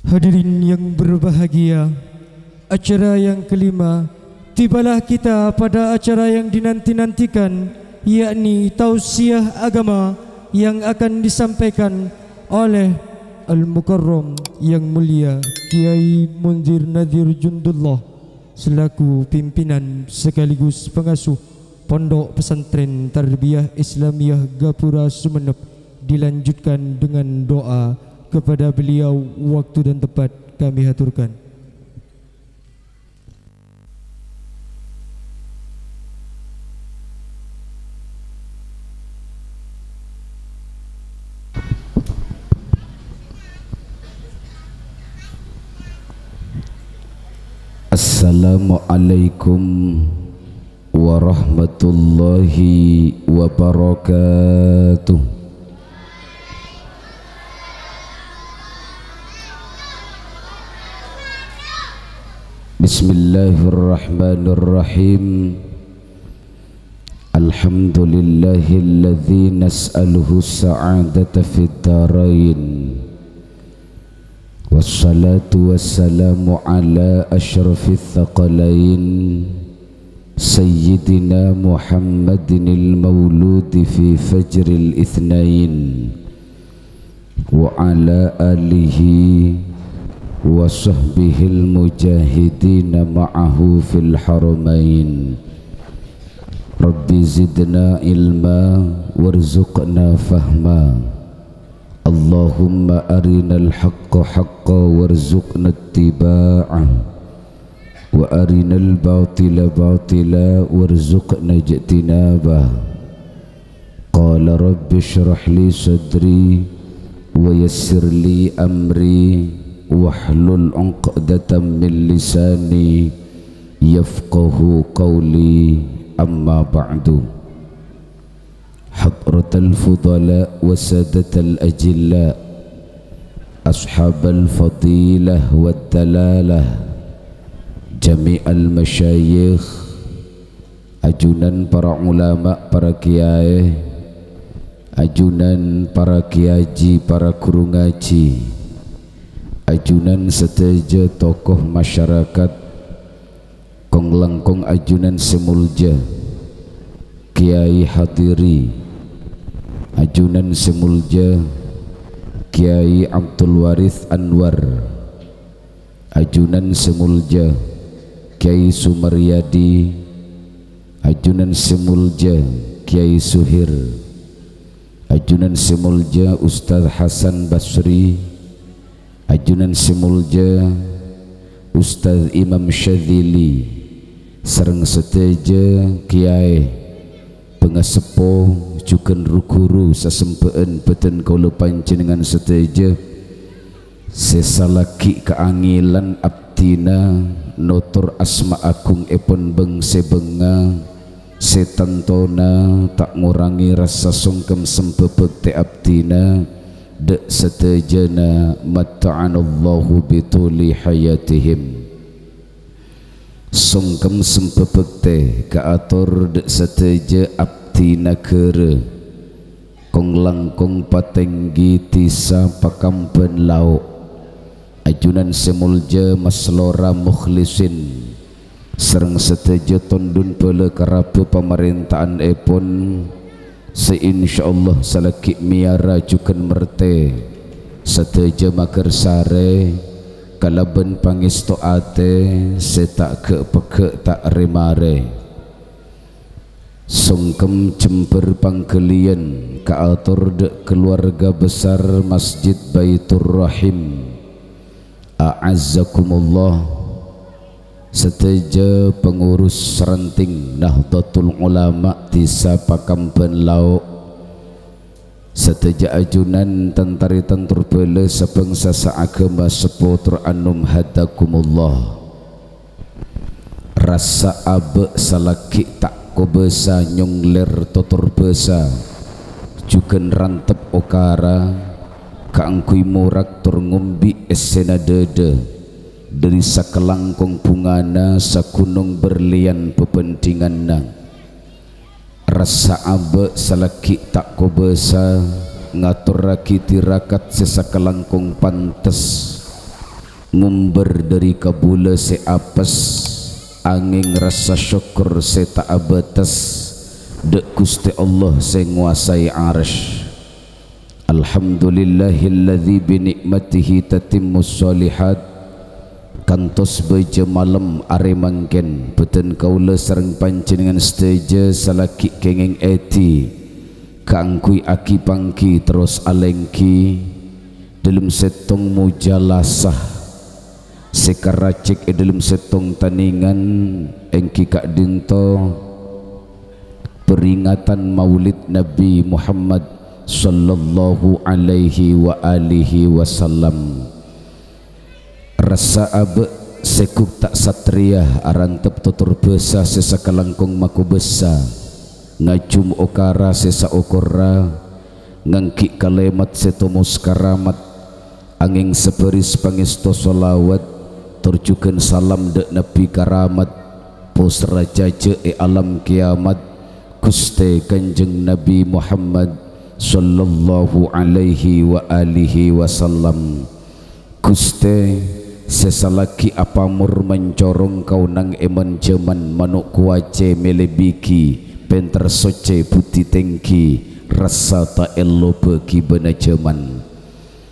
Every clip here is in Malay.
Hadirin yang berbahagia, acara yang kelima, tibalah kita pada acara yang dinanti-nantikan, yakni tausiah agama yang akan disampaikan oleh Al-Mukarram yang mulia Kiai Munzir Nadir Jundullah selaku pimpinan sekaligus pengasuh Pondok Pesantren Tarbiyah Islamiyah Gapura Sumeneb. Dilanjutkan dengan doa kepada beliau, waktu dan tempat kami haturkan. Assalamualaikum warahmatullahi wabarakatuh. Bismillahirrahmanirrahim. Alhamdulillahilladzi nas'aluhu sa'adata fid darain. Wassalatu wassalamu ala asyrafil thaqalain Sayyidina Muhammadinil mauludi fi fajril ithnain wa ala alihi wa sahbihil mujahidina ma'ahu fil haramain. Rabbi zidna ilma warzuqna fahma. Allahumma arinal haqqa haqqa warzuqna ittiba'ah wa arinal batila batila warzuqna ijtinabah. Qala rabbi shrah li sadri wa yassir li amri wahlul 'uqdatam min lisani yafqahu qawli. Amma ba'du. Hadratal fudala wa sadatal ajilla, ashabal fadilah wad dalalah, jami'al masyayikh, ajunan para ulama, para kiai, ajunan para kiaji, para guru ngaji, ajunan seteja tokoh masyarakat, kong langkong ajunan semulja, kiai hadiri, ajunan semulja Kiai Abdul Warith Anwar, ajunan semulja Kiai Sumaryadi, ajunan semulja Kiai Suhir, ajunan semulja Ustaz Hasan Basri, ajunan semulja Ustaz Imam Syadzili, sareng seteja kiai pengasepo juken rukuru sasempeen beten kaula panjenengan seteja sesalaki keangilan abdina notor asma agung epon bengse benga setantona tak ngurangi rasa sungkem sempepet te abdina dek setejana mata'anallahu bituli hayatihim. Sungkem sempepete kaator dek seteja abdina kere kong langkong patenggi tisa pakampen lauk, ajunan semulja maslora mukhlisin sereng seteja tondun pele karape pemerintahan epon seinsyaallah salaki miara juken merte seteja makar sare kalaben pangesto ate setak ke peke tak remare. Sungkem jember pangkelian kaatur dek keluarga besar Masjid Baitur Rahim, a'azzakumullah, seteja pengurus serenting Nahdlatul Ulama Tisa Pakampen Lauk, seteja ajunan tentari tentur bele sebangsa saagama seputur anum hadakumullah. Rasa abe salaki tak ko besa nyongler totor besa juken rantep okara kaangkui morak tur ngumbi esena dede dari sakelangkong bungana sakunung berlian pepentinganna. Rasa abe salaki tak ko besa ngatur raki tirakat sesakelangkong pantes ngumber dari kabula se apes angin rasa syukur se tak abatas dek Gusti Allah se nguasai arsh. Alhamdulillahilladzi bi nikmatihi tatimmus sholihat. Kantos beja malam are mangken beten kaula sareng panjenengan seteja salaki kenging eti kaangkui aki pangki terus alengki dalam setong mujalasah sekaracik dalam setong taningan engki kak dinto peringatan maulid Nabi Muhammad sallallahu alaihi wa alihi wasallam. Rasa abe sekuk tak satria arantep tutur besa sesa kalangkong maku besa ngajum okara sesa okora ngangki kalemat setomus karamat angin seperis pangesto solawat turjukan salam dek nabi karamat pos raja je alam kiamat Guste Kanjeng Nabi Muhammad sallallahu alaihi wa alihi wasallam. Guste sesalaki apamur mencorong kau nang eman jaman manuk kuace melebiki penter soce putih tengki rasa tak elo bagi bena jaman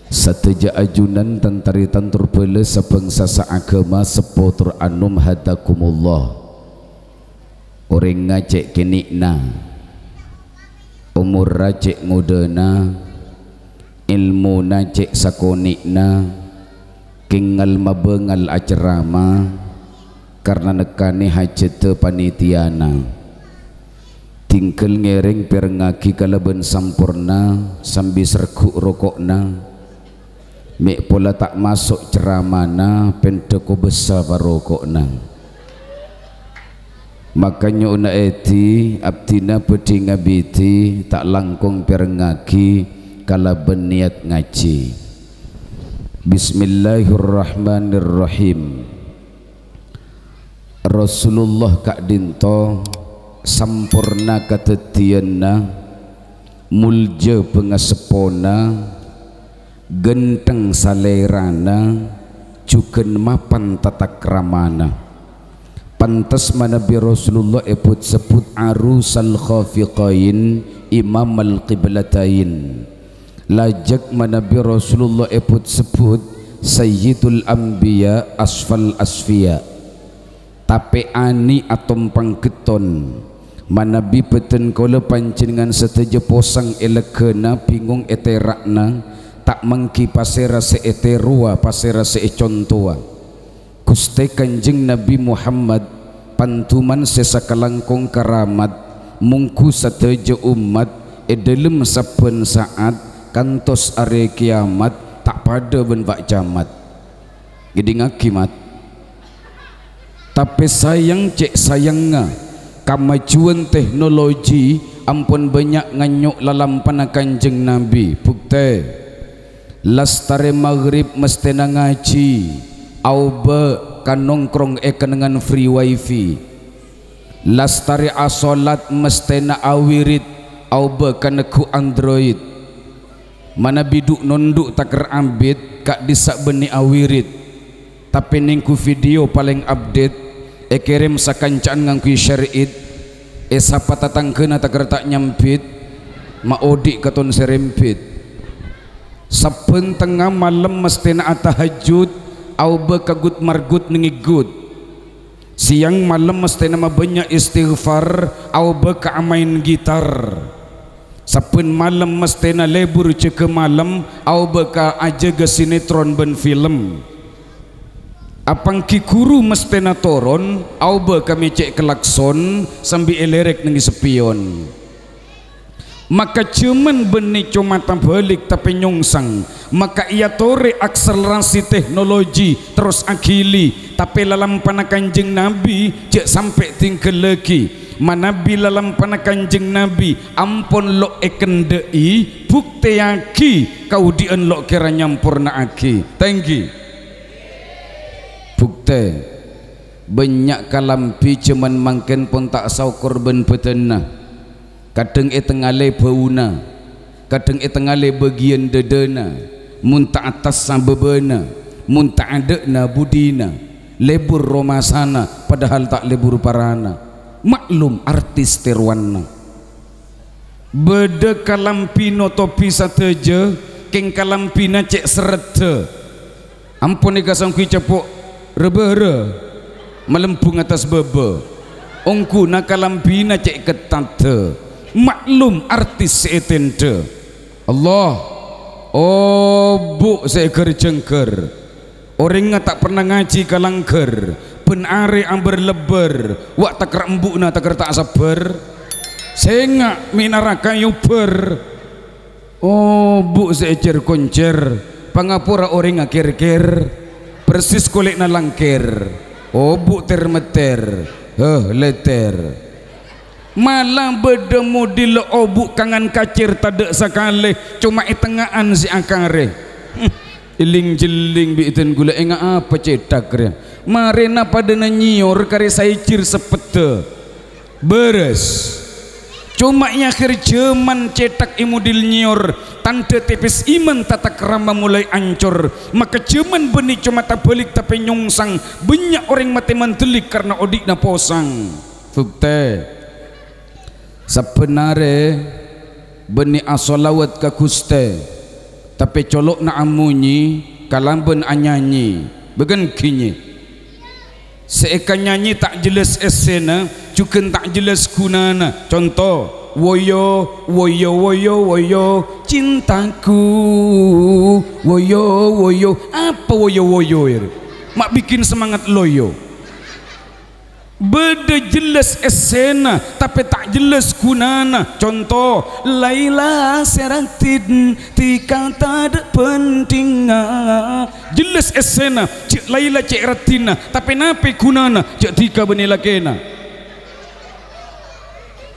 sateja ajunan tantari tantur bele sabangsa saagama sepotur anum hadakumullah orang ngajek kenikna umur rajek ngudena ilmu najek sakonikna kingal mabengal acerama karena nekani hajete panitiana tingkel ngereng perngaki kalaben sampurna sambil serku rokokna mek pola tak masuk ceramana pendeko besar barokokna makanya una eti abdina pedi ngabiti tak langkong perngaki kalaben niat ngaji. Bismillahirrahmanirrahim. Rasulullah kak dinto sampurna katetianna mulja pengasepona genteng salerana cuken mapan tatak ramana pantas manabi Rasulullah eput seput arusal khafiqain imam al-qiblatain lajak manabi Rasulullah eput sebut sayyidul anbiya asfal asfiya tapi ani atom pangketon manabi beten kola panjenengan seteja posang elekena bingung eterakna tak mengki pasera se eterua pasera se contoa Guste Kanjeng Nabi Muhammad pantuman sesakalangkong karamat mungku seteja umat dalam saben saat kantos are kiamat tak pada benbak jamat jadi ngakimat tapi sayang cek sayangnya kemajuan teknologi ampun banyak nganyuk lalam panakan Kanjeng Nabi bukti lastare maghrib mesti ngaji au be kan nongkrong dengan free wifi lastare asolat mesti na awirit au be kan ku android mana biduk nonduk takar ambit kak disak beni awirit tapi ningku video paling update kirim sakancaan ngangkui syariit sapa tatang kena takar tak nyampit maodik katon serempit saben tengah malam mesti na tahajud au bekagut margut nengigut siang malam mesti nama banyak istighfar au beka main gitar saben malam mesti na lebur ceke malam au beka aja ke sinetron ben film apang kikuru mesti na toron au beka mecek kelakson sambil elerek nengi sepion maka cuman benih cuma balik tapi nyongsang maka ia tore akselerasi teknologi terus akili tapi dalam pana Kanjeng Nabi cek sampai tinggal lagi mana bila dalam pana Kanjeng Nabi ampun lo ekendei bukti aki kau dien lo kira nyampurna aki thank bukti banyak kalampi cuman mangken pun tak sau korban petena kadang tengale bauna kadang tengale bagian dedena mun tak atas sambebena mun ta'adna budina lebur romasana padahal tak lebur parana. Maklum artis terwana beda kalampino topi sateja keng kalampina cek serete ampun ika sangkui cepuk rebere melempung atas bebe ongku na kalampina cek ketate. Maklum artis seetente Allah. Oh bu seekor jengker orang tak pernah ngaji kalangker penare amber leber wak tak rembuk na tak tak sabar sengak minaraka yuber. Oh bu seecer koncer pangapura orang ngakir-kir persis kolek na langkir. Oh bu termeter leter malah bedemu di leobuk kangen kacir tadek sakale cuma itengaan si akare iling jeling biiten gula enga apa cetak re marena pada nyior kare saicir sepete beres cuma akhir jeman cetak imudil nyior tante tipis iman tata kerama mulai ancur maka jeman benih cuma tak balik tapi nyongsang banyak orang mati mantelik karena odik na posang bukte sebenarnya benih asolawat ke kuste tapi colok na amunyi kalamben anyanyi bagan kini seeka nyanyi tak jelas esena juga tak jelas gunana. Contoh woyo woyo woyo woyo cintaku woyo woyo apa woyo woyo ya mak bikin semangat loyo beda jelas esena tapi tak jelas gunana. Contoh Laila seratin tika tak penting jelas esena cik Laila cik ratina tapi napi gunana cik tika benila kena.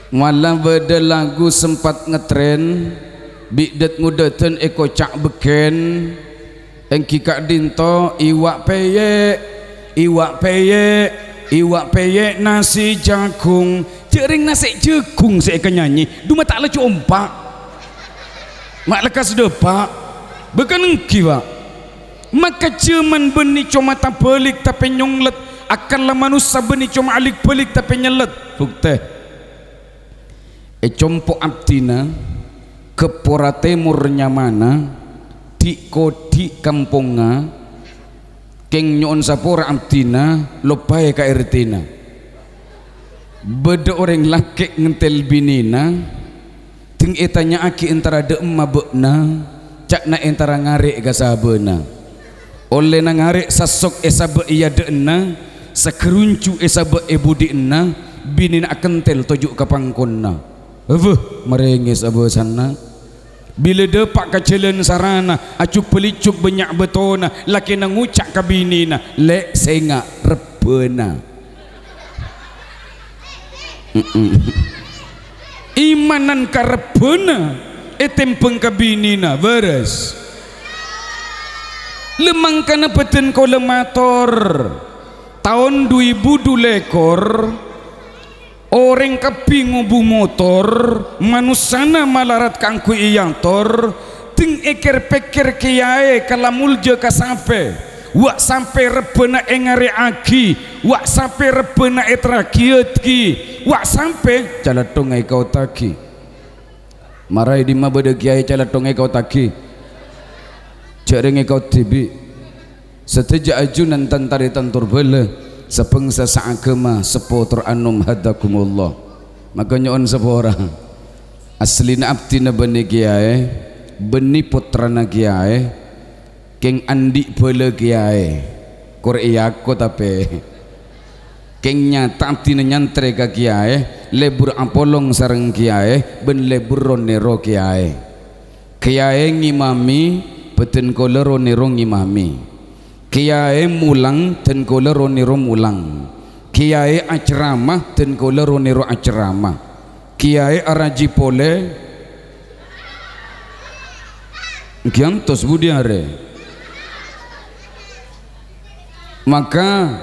Malah beda lagu sempat ngetren bidet ngudeten eko cak beken engki kak dinto iwak peye iwak peye iwak peye nasi jagung jering nasi jagung saya nyanyi duma tak lecu ompak mak lekas depak bukan engki pak maka cuman benih cuma tak pelik tapi nyonglet akanlah manusia benih cuma alik pelik tapi nyelet bukti compo abdina kepora temurnya mana di kodi kampunga keng nyon sapora abdina lopai ka ertina beda orang laki ngentel binina ting etanya aki antara de emma bekna cak na antara ngarek ka sabena oleh na ngarek sasok esabe iya de enna sekeruncu esabe ebudi enna binina akan tel tojuk ka pangkonna merengis abu sana bila depak kecelan sarana acuk pelicuk banyak betona laki na ngucak kabinina lek senga repena imanan karepena etempeng kabinina beres lemang kana peten kolemator tahun 2002 lekor orang keping ngubu motor manusana malarat kangku iyantor ting eker peker kiai kalamulja kasampe wak sampai repena engare aki wak sampai repena etrakietki wak sampai calatongai kau taki marai di mabada kiai calatongai kau taki jarenge kau tibi seteja ajunan tantari tantur bela sepengsa saagama sepotor anum hadakumullah makanya on sepora aslina abdina bani kiai beni putrana kiai keng andi bela kiai korea ko tapi keng nyata abdina nyantre ka kiai lebur apolong sareng kiai ben lebur ronero kiai kiai ngimami beten kolero nero ngimami kiai mulang dan kolero niro mulang kiai aceramah dan kolero niro aceramah kiai araji pole giantos budiare maka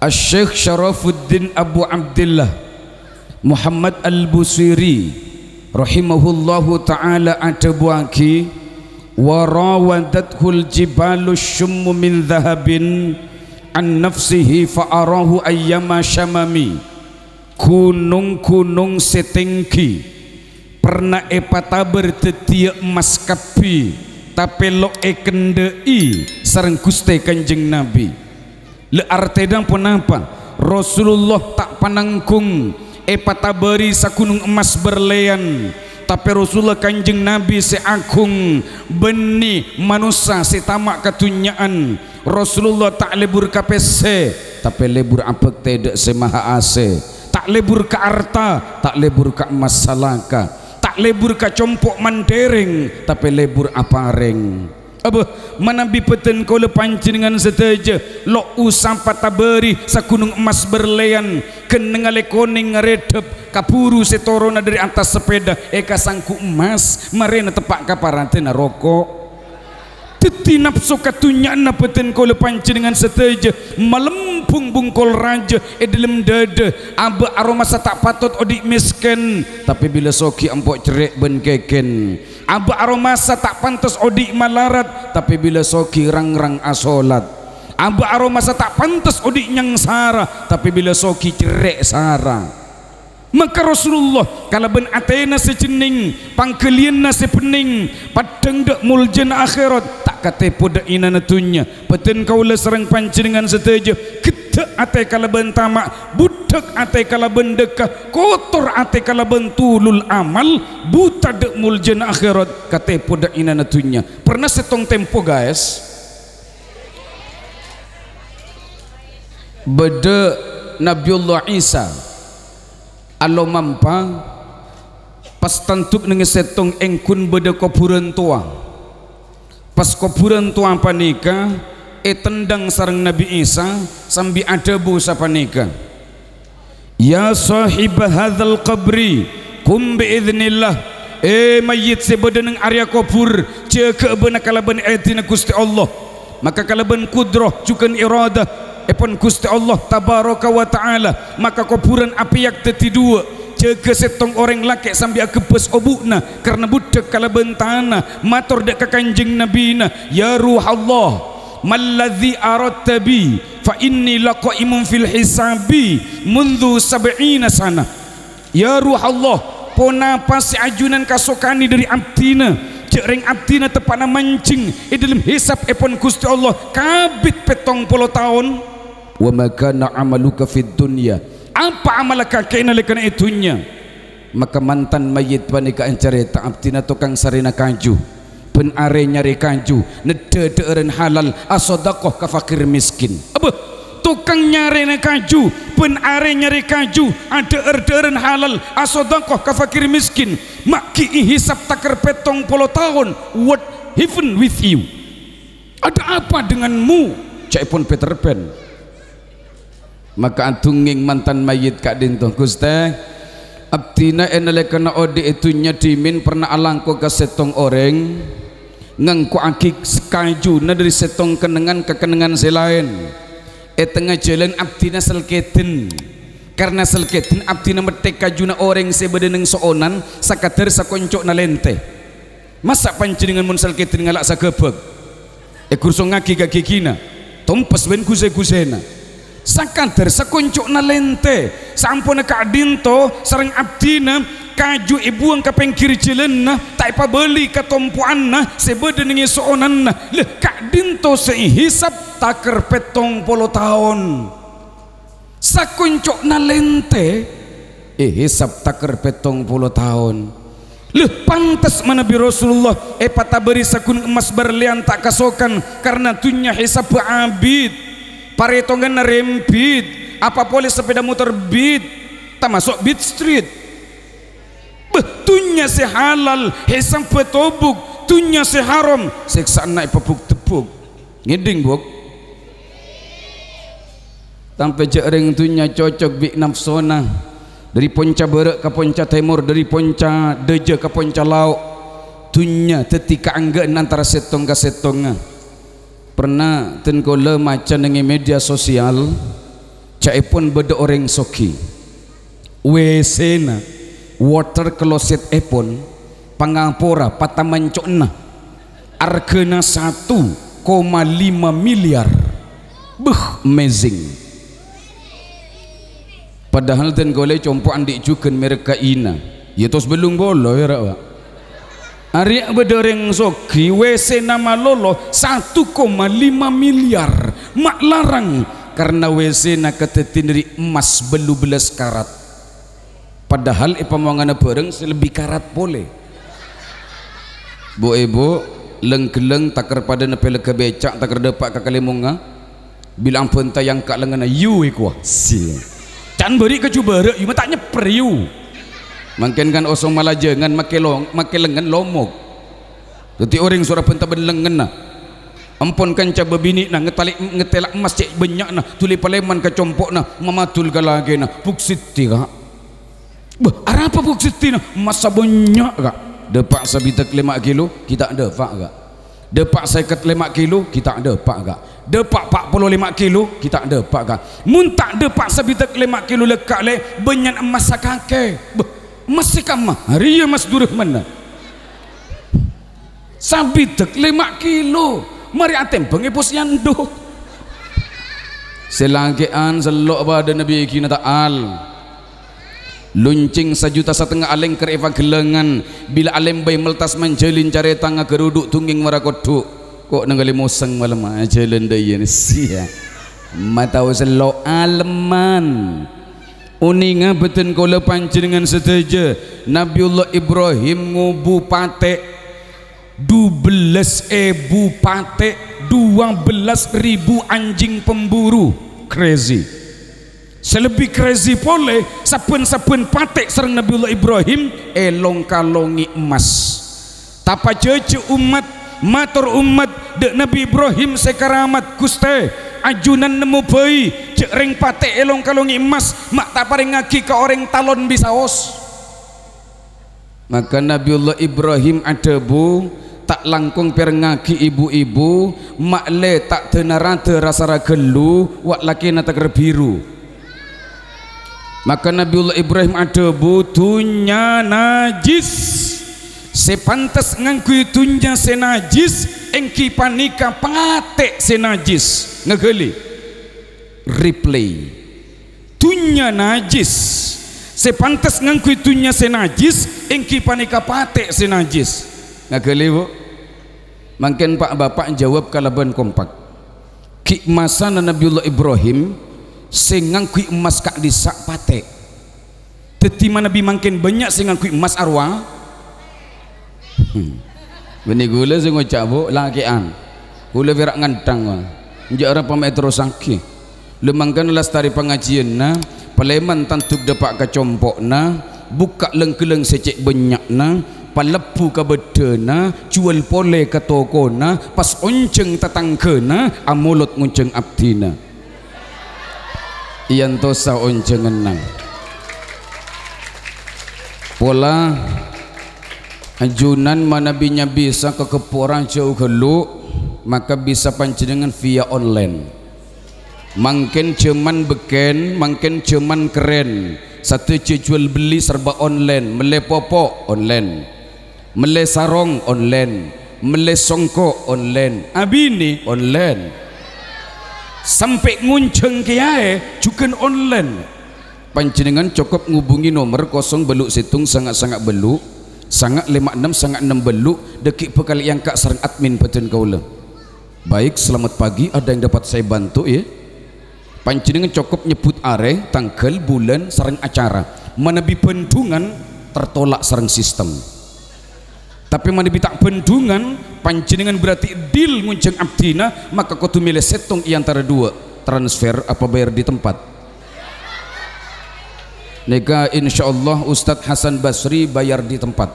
Syekh Syarafuddin Abu Abdullah Muhammad Al-Busiri rahimahullahu ta'ala atabuaki warawadathu jibalu syummu min dhahabin an nafsihi fa'arahu ayyama syamami. Gunung-gunung setinggi pernah epataber tetia emas kapi tapi lo kendei sareng Gusti Kanjeng Nabi. Le artedang pun apa? Rasulullah tak panangkung epataberi sakunung emas berlian, tapi Rasulullah Kanjeng Nabi seagung beni manusia setamak katunyaan. Rasulullah tak lebur KPC tapi lebur apek tidak semaha ase, tak lebur ke arta, tak lebur ke masalaka, tak lebur ke compok mandereng tapi lebur apareng. Apa manabi peten kau lepanci dengan seteja lo usam pataberi sakunung emas berlian kenengale koning ngeredep kapuru setorona dari atas sepeda eka sangku emas marena tepak kaparantena rokok teti nafsu katunyana peten kau lepanci dengan seteja melempung bungkol raja dalam dada aba aroma tak patut odik misken tapi bila soki empok cerek ben keken aba aromasa tak pantas odik malarat tapi bila soki rang-rang asolat aba aromasa tak pantas odik nyang sara tapi bila soki cerek sara. Maka Rasulullah kalau ben atena secening pangkelianna sepening padang dak muljen akhirat tak kate poda ina natunya peten kaula serang panjenengan seteja gede ate kalau ben tamak budak ate kalau ben dekah kotor ate kalau ben tulul amal buta dak muljen akhirat kate poda ina natunya. Pernah setong tempo guys beda Nabiullah Isa alo mampa pas tentuk nengi setong engkun beda kuburan tua pas kuburan tua panika tendang sarang Nabi Isa sambil ada busa panika ya sahib hadzal qabri kum biiznillah mayit sebeda neng area kubur ceke bena kalaban etina Gusti Allah maka kalaban kudroh cukan iradah epon Gusti Allah tabaraka wa ta'ala maka kuburan api yak teti dua jaga setong orang laki sambil kepes obukna karena budak kala bentana matur dek ke Kanjeng Nabi na ya ruh Allah malladhi aradta bi fa inni laqaimun fil hisabi mundu 70 sana ya ruh Allah pona pas ajunan kasokani dari abdina cereng abdina tepana mancing dalam hisab epon Gusti Allah kabit 70 tahun wa makana amaluka fid dunya apa amalaka kaina lekana itunya maka mantan mayit panika encareta abdina tukang sarina kanju pen are nyari kanju nedederen halal asodaqoh ka fakir miskin apa tukang nyari kanju pen are nyari kanju ada erderen halal asodaqoh ka fakir miskin maki hisab takar 70 tahun what heaven with you ada apa denganmu cai pun Peter Pan. Maka antunging mantan mayit kak dinto Gusti abdina enalekana ode itunya dimin pernah alangko ke setong orang ngangku akik sekaju na dari setong kenengan ke kenengan selain tengah jalan abdina selketen karena selketen abdina metek kajuna orang sebedeneng soonan sakadar sakoncok na lente masa panjenengan mun selketen ngalak sagebeg kurso ngaki gagikina tompes ben kuse-kusena sakadar sakoncok na lente sampun kak dinto sareng abdina kaju ibuang ka pengkir jalan tak pabeli ka tompuan sebedeneng soonan leh kak dinto sehisap takar 70 tahun sakoncok na lente hisap takar 70 tahun leh pantas manabi Rasulullah pataberi sakun emas berlian tak kasokan karena tunya hisap abid paretongan na rempit apa boleh sepeda motor beat tak masuk beat street betunya si halal hisam petobuk tunya si haram seksaan naik pepuk tepuk ngeding buk sampai jereng tunya cocok bik nafsona dari ponca berak ke ponca timur dari ponca deja ke ponca lauk tunya tetika anggan antara setong ke setong pernah tenkola macam dengan media sosial cai pun beda orang soki WC na water closet epon pangapora patamancok na Hargana 1,5 miliar. Amazing. Padahal dan golek compok andik juken mereka ina. Ya tos belum bolo ya rak. Ari bedoreng soki WC nama lolo 1,5 miliar. Mak larang karena WC nak ketetin dari emas belu belas karat. Padahal ipamangana bareng selebih karat boleh. Bu ibu leng-keleng takar pada nepel ke becak takar depak ke kalimunga bilang penta yang kak lengan yu ikwa si can beri ke cuba yu tak nyeper yu makin kan osong malah jangan make lengan lomok jadi orang suara penta belengan na ampun kan coba bini na ngetelak emas cek banyak na tuli paleman ke compok na mamatul ke lagi na puksiti kak arah apa puksiti na masa banyak kak depak sabitak 5 kilo kita ada pak kak depak seket 5 kilo kita ada pak kak depak 45 kilo kita ada pak kak muntak depak sabitak 5 kilo lekak le banyak emas sakake emas sekama hari ya mas durah mana sabitak 5 kilo mari atem pengepos yandu selangkean selok pada Nabi kina ta'al luncing 1,5 juta aleng ker eva gelengan bila alem bay meltas menjelin cari tangga keruduk tungging marakoduk kok nanggali moseng malam aja lendayan sia matau selo aleman uninga beten kola panjenengan sedaja Nabiullah Ibrahim ngubu pate 12.000 pate 12.000 anjing pemburu crazy. Selebih crazy pole saben-saben patek serang Nabiullah Ibrahim elong kalongi emas tapa cece umat matur umat dek Nabi Ibrahim sekaramat Guste ajunan nemu bayi cek ring patek elong kalongi emas mak tak paring ngaki ke orang talon bisa os maka Nabiullah Ibrahim ada bu tak langkung per ngaki ibu-ibu mak le tak tenarante rasa ragelu wak laki natak biru. Maka Nabiullah Ibrahim ada butunya najis sepantas ngangkui tunya senajis engki panika patek senajis ngegeli replay tunya najis sepantas ngangkui tunya senajis engki panika patek senajis ngegeli bu makin pak bapak jawab kalaban kompak kikmasan Nabiullah Ibrahim sengangkui emas kak disak patek tetima Nabi makin banyak sengangkui emas arwah benih gula saya ngucap bu lakian gula virak ngantang njak orang pamai terus sakit lemangkan lestari pengajian na paleman tantuk dapat kecompok na buka leng-keleng secek banyak na palepu ke bedena jual pole ke toko na pas onceng tatangke na amulot ngonceng abdina iyan tosa oncengan nang pola ajunan manabinya bisa ke keporang jauh gelu maka bisa panjenengan via online makin cuman beken makin cuman keren satu jual beli serba online mele popok online mele sarong online mele songkok online abini online sampai ngunceng kiai juga online panjenengan cukup ngubungi nomor 0 beluk situng sangat-sangat beluk sangat 56 sangat 6 beluk dekik bekal yang kak serang admin peten kaula baik selamat pagi ada yang dapat saya bantu ya panjenengan cukup nyebut are tanggal bulan sarang acara menebi pendungan tertolak sarang sistem tapi menebi tak pendungan panjenengan berarti deal ngunceng abdina maka kau tu milih setong antara dua transfer apa bayar di tempat nega insyaallah Ustadz Hasan Basri bayar di tempat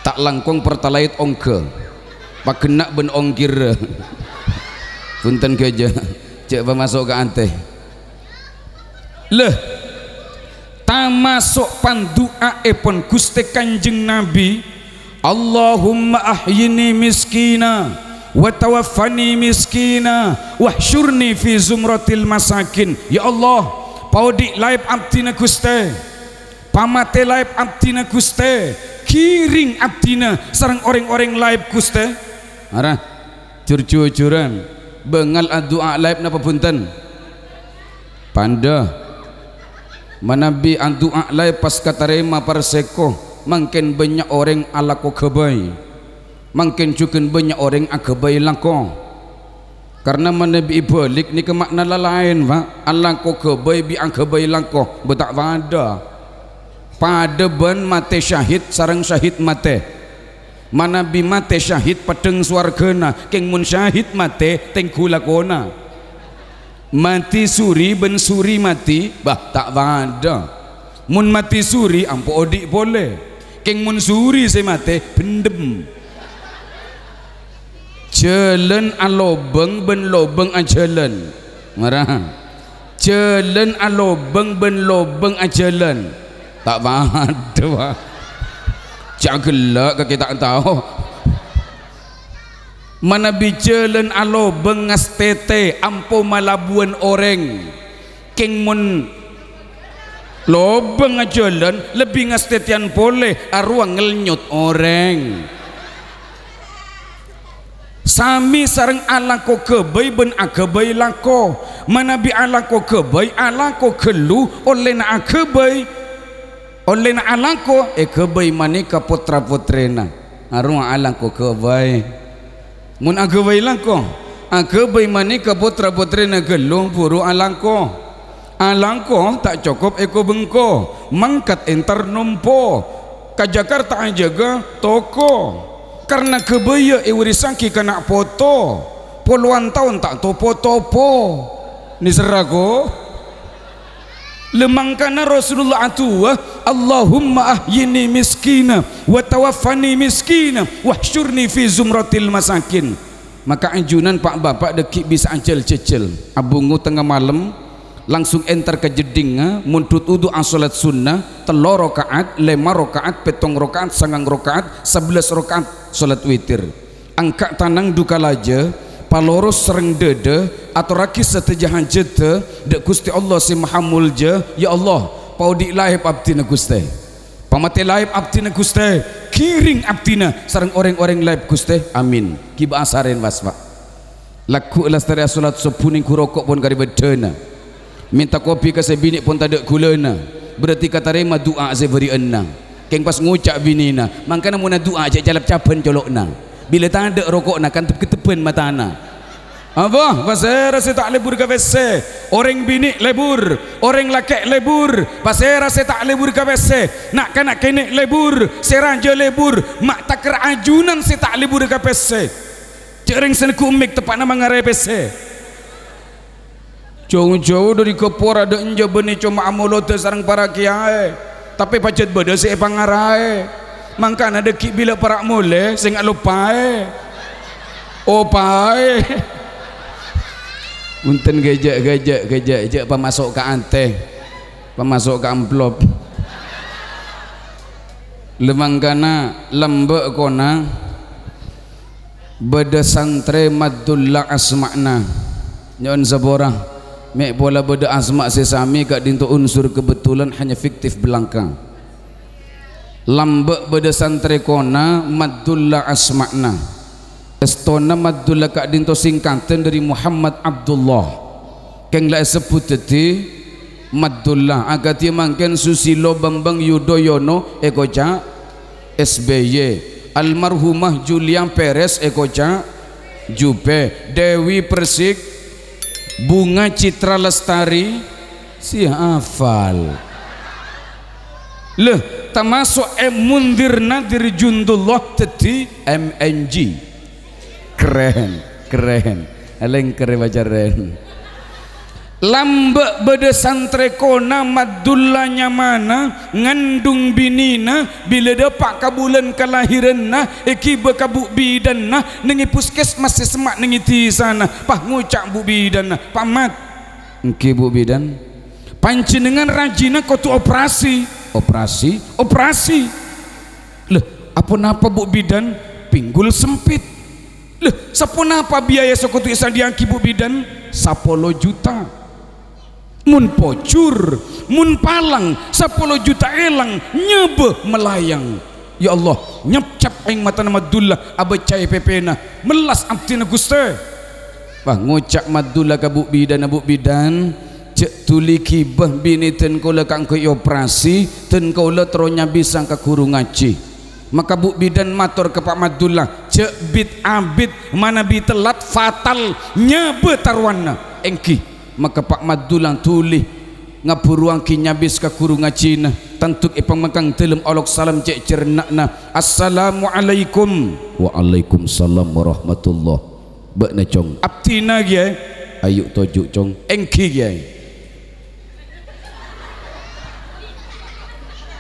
tak langkong pertalait ongke pak kena ben ongkir punten keja coba masuk ke ante leh tak masuk pandua epon Gusti Kanjeng Nabi Allahumma ahyini miskina wa tawaffani miskina wahsyurni fi zumratil masakin ya Allah paudi live abdina Gusti pamate live abdina Gusti kiring abdina sareng orang-orang live Gusti arah jur-juran bengal doa live napa punten panda manabi doa live pas katarema parseko makin banyak orang ala ko kebay makin juga banyak orang akebay lako karena manabi balik ni ke makna lain pak ala ko kebay bi akebay lako betak pada pada ban mate syahid sarang syahid mate manabi mate syahid padeng swargana keng mun syahid mate teng kulakona mati suri ben suri mati bah tak ada mun mati suri ampo odik boleh keng mun suri se mate pendem jalan alobeng ben lobeng ajalan marah jalan alobeng ben lobeng ajalan tak ada cagelak kita tak tahu mana bijalan alo bengas tete ampo malabuan orang keng mun lobeng ajalan lebih ngas tetean boleh arwang ngelnyut orang sami sareng ala ko kebay ben akebay lako mana bi ala ko kebay ala ko kelu oleh na akebay oleh na alangko kebay manika putra putrena arung alangko kebay mun akebay langko akebay manika putra putrena gelung puru alangko tak cukup eko bengko mangkat entar nompo ka Jakarta ajaga toko karena kebaya urisanki kena foto puluhan tahun tak topo-topo ni serago lemangkana Rasulullah atuwa Allahumma ahyini miskina wa tawaffani miskina wahsyurni fi zumratil masakin maka anjunan pak bapak dekik bisa ancel cecel abungu tengah malam langsung enter ke jeding muntut udu salat sunnah 3 rakaat 5 rakaat 7 rakaat 9 rakaat 11 rakaat salat witir angkat tanang duka laja paloros sereng dede atau rakis setejahan jete dek Gusti Allah si maha mulja ya Allah paudi lahib abdina Gusti pamate lahib abdina Gusti kiring abdina sareng orang-orang lahib Gusti amin kiba asaren waspa laku lastari salat sepuning kurokok pun kari bedena minta kopi ke sebini pun tak ada gulana berarti kata rema doa seberi enang keng pas ngucap binina mangkana muna doa aja jalap capen colokna bila tak ada rokok nak kan ketepen matana apa pasera saya tak lebur ke WC orang bini lebur orang laki lebur pasera saya tak lebur ke WC nak kanak kene lebur seranja lebur mak tak kerajunan saya tak lebur ke WC cering senku mik tepat nama ngarai WC jauh-jauh dari kepor ada enja beni cuma amulote sarang para kiai tapi pacet beda si pangarai mangkana deki bila para mule sing lupae opae unten gejek pemasok ke anteh pemasok ke amplop lemangkana lembek kona beda santre madullah asmakna nyon zaborah mek bola beda asma sesami kak dintu unsur kebetulan hanya fiktif belangka lambek beda santre kona madullah asmakna estona madullah kak dintu singkatan dari Muhammad Abdullah keng la sebut teti madullah agati mangken Susilo Bambang Yudhoyono ekoca SBY almarhumah Julia Perez ekoca Jupe Dewi Persik Bunga Citra Lestari si hafal leh termasuk Mundir Nadir Jundullah teti MNG keren eleng keren bacaren lambek beda santrekona madullanya mana ngandung binina bila dapat kabulan kelahiranna iki bekabuk bidanna nengi puskesmas semak nengi ti sana pah ngucak bu bidanna pamat engki bu bidan panjenengan rajina kotu operasi leh apa napa bu bidan pinggul sempit leh sapunapa biaya sokotu isa diangki bu bidan 10 juta mun pocur mun palang 10 juta elang nyebeh melayang ya Allah nyepcap aing mata Madullah abecai pepena melas abdi na Gusti bah ngocak Madullah ka buk bidan cek tuli kibah bini ten kola kang ke operasi ten kola teronya bisa ka guru ngaji maka buk bidan matur ke Pak Madullah cek bit abid mana bi telat fatal nyebe tarwana engki maka Pak Madullah tuli ngapuruang kinyabis ka guru ngajina tentuk ipang mangkang telem olok salam cek cernakna assalamualaikum waalaikumsalam warahmatullah bakna cong abtina giai ayu tojuk cong engki giai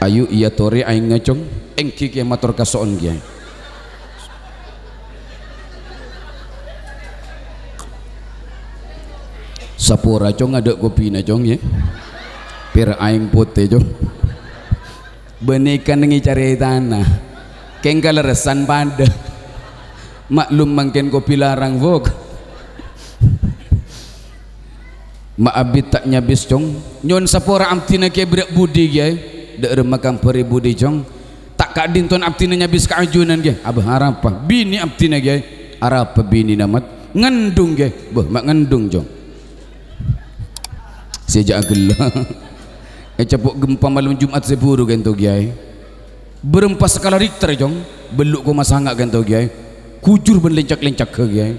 ayu iya tori aing ngacong engki giai matur kasoon giai sapura cong ada kopi na cong ya pir aing putih cong benikan nengi cari tanah kengkal resan pada maklum mangken kopi larang vok maabit tak nyabis cong nyon sapura amtina ke berak budi gay dek remakam peri budi cong tak kadin ton amtina nyabis keajunan gay abah harapa bini amtina gay harapa bini namat ngendung gay bah mak ngendung cong sejak gelah capuk gempa malam Jumat seburu gento giai berempas skala Richter jong beluk ko masangak gento giai kujur ben lencak-lencak ke giai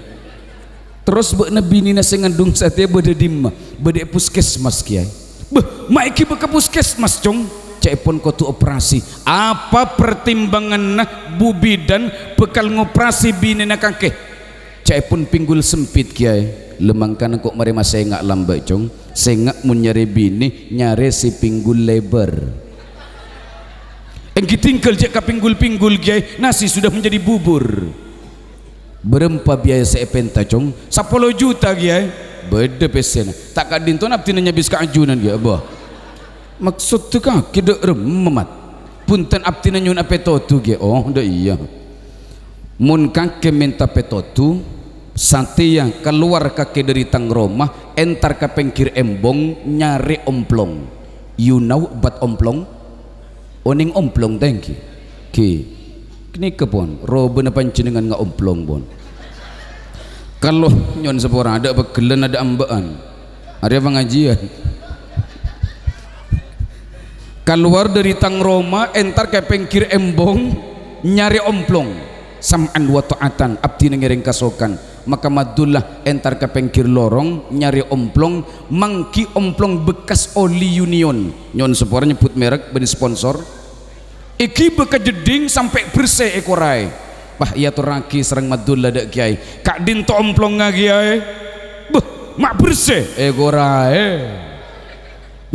terus bek nabi ni nasi ngandung sate bede dimma bede puskesmas giai beh maiki beka puskesmas jong cek pun ko tu operasi apa pertimbangan nah bu bidan bekal ngoperasi bini na kangke cek pun pinggul sempit giai lemangkan kok mari masih ngak lambat cong sengak mun nyari bini nyari si pinggul lebar engki tinggal jek ka pinggul-pinggul giai nasi sudah menjadi bubur berempa biaya seepenta cong 10 juta giai beda pesen tak kadin ton abdi nyabis ka ajunan giai bah maksud tu ka kidek rememat punten abdi nyun apetotu giai oh dah iya mun kake minta petotu Satya keluar kaki dari tang rumah entar ke pengkir embong nyari omplong you know but omplong oning omplong thank you kini kepon roben apa jenengan nggak omplong bon kalau nyon sepora ada begelan ada ambaan ada pengajian keluar dari tang rumah entar ke pengkir embong nyari omplong sam'an wa ta'atan abdi ngiring kasokan maka Madullah entar ke pengkir lorong nyari omplong mangki omplong bekas oli union nyon sepora nyebut merek beni sponsor iki beka jeding sampai bersih ekorai bah iya turaki serang Madullah dak kiai kak dinto omplong nga kiai beh mak bersih ekorai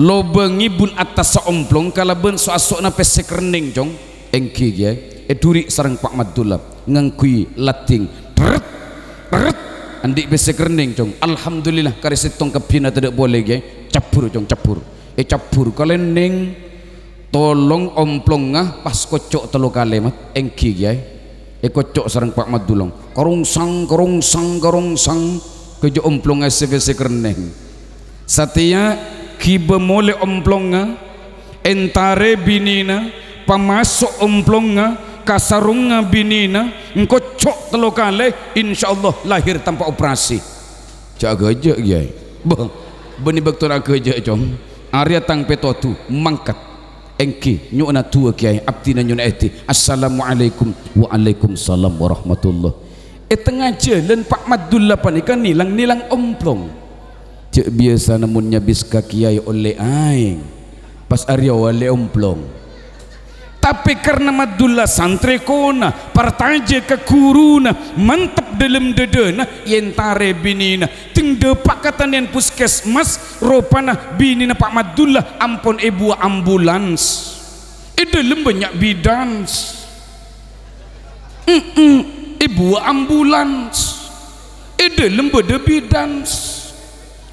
lo bengi bun atas omplong kala ben so asokna pesek rening jong engki kiai duri serang Pak Madullah ngangkui lating teret andik besek rening cong alhamdulillah kare setong kepina tidak boleh ge capur cong capur capur kalen ning tolong omplong ngah pas kocok telu kalimat engki ge kocok sareng Pak Madullah korungsang kejo omplong ngah besek rening Satya kibe mole omplong ngah entare binina pamasok omplong ngah kasarunga binina ngkocok telo kali insyaallah lahir tanpa operasi jaga aja giai beni baktor aja jom Arya tang petotu mangkat engki nyuna tua kiai abdi na nyuna eti assalamualaikum waalaikumsalam warahmatullah tengah jalan Pak Madullah panikan nilang omplong cek biasa namun nyabis ka kiai oleh aing pas Arya wale omplong tapi karena Madullah santri kona partaje ke kuruna mantap dalam dedena yentare binina ting depak kata nen puskesmas ropana binina Pak Madullah ampun ibu ambulans dalam banyak bidans ibu ambulans dalam beda bidans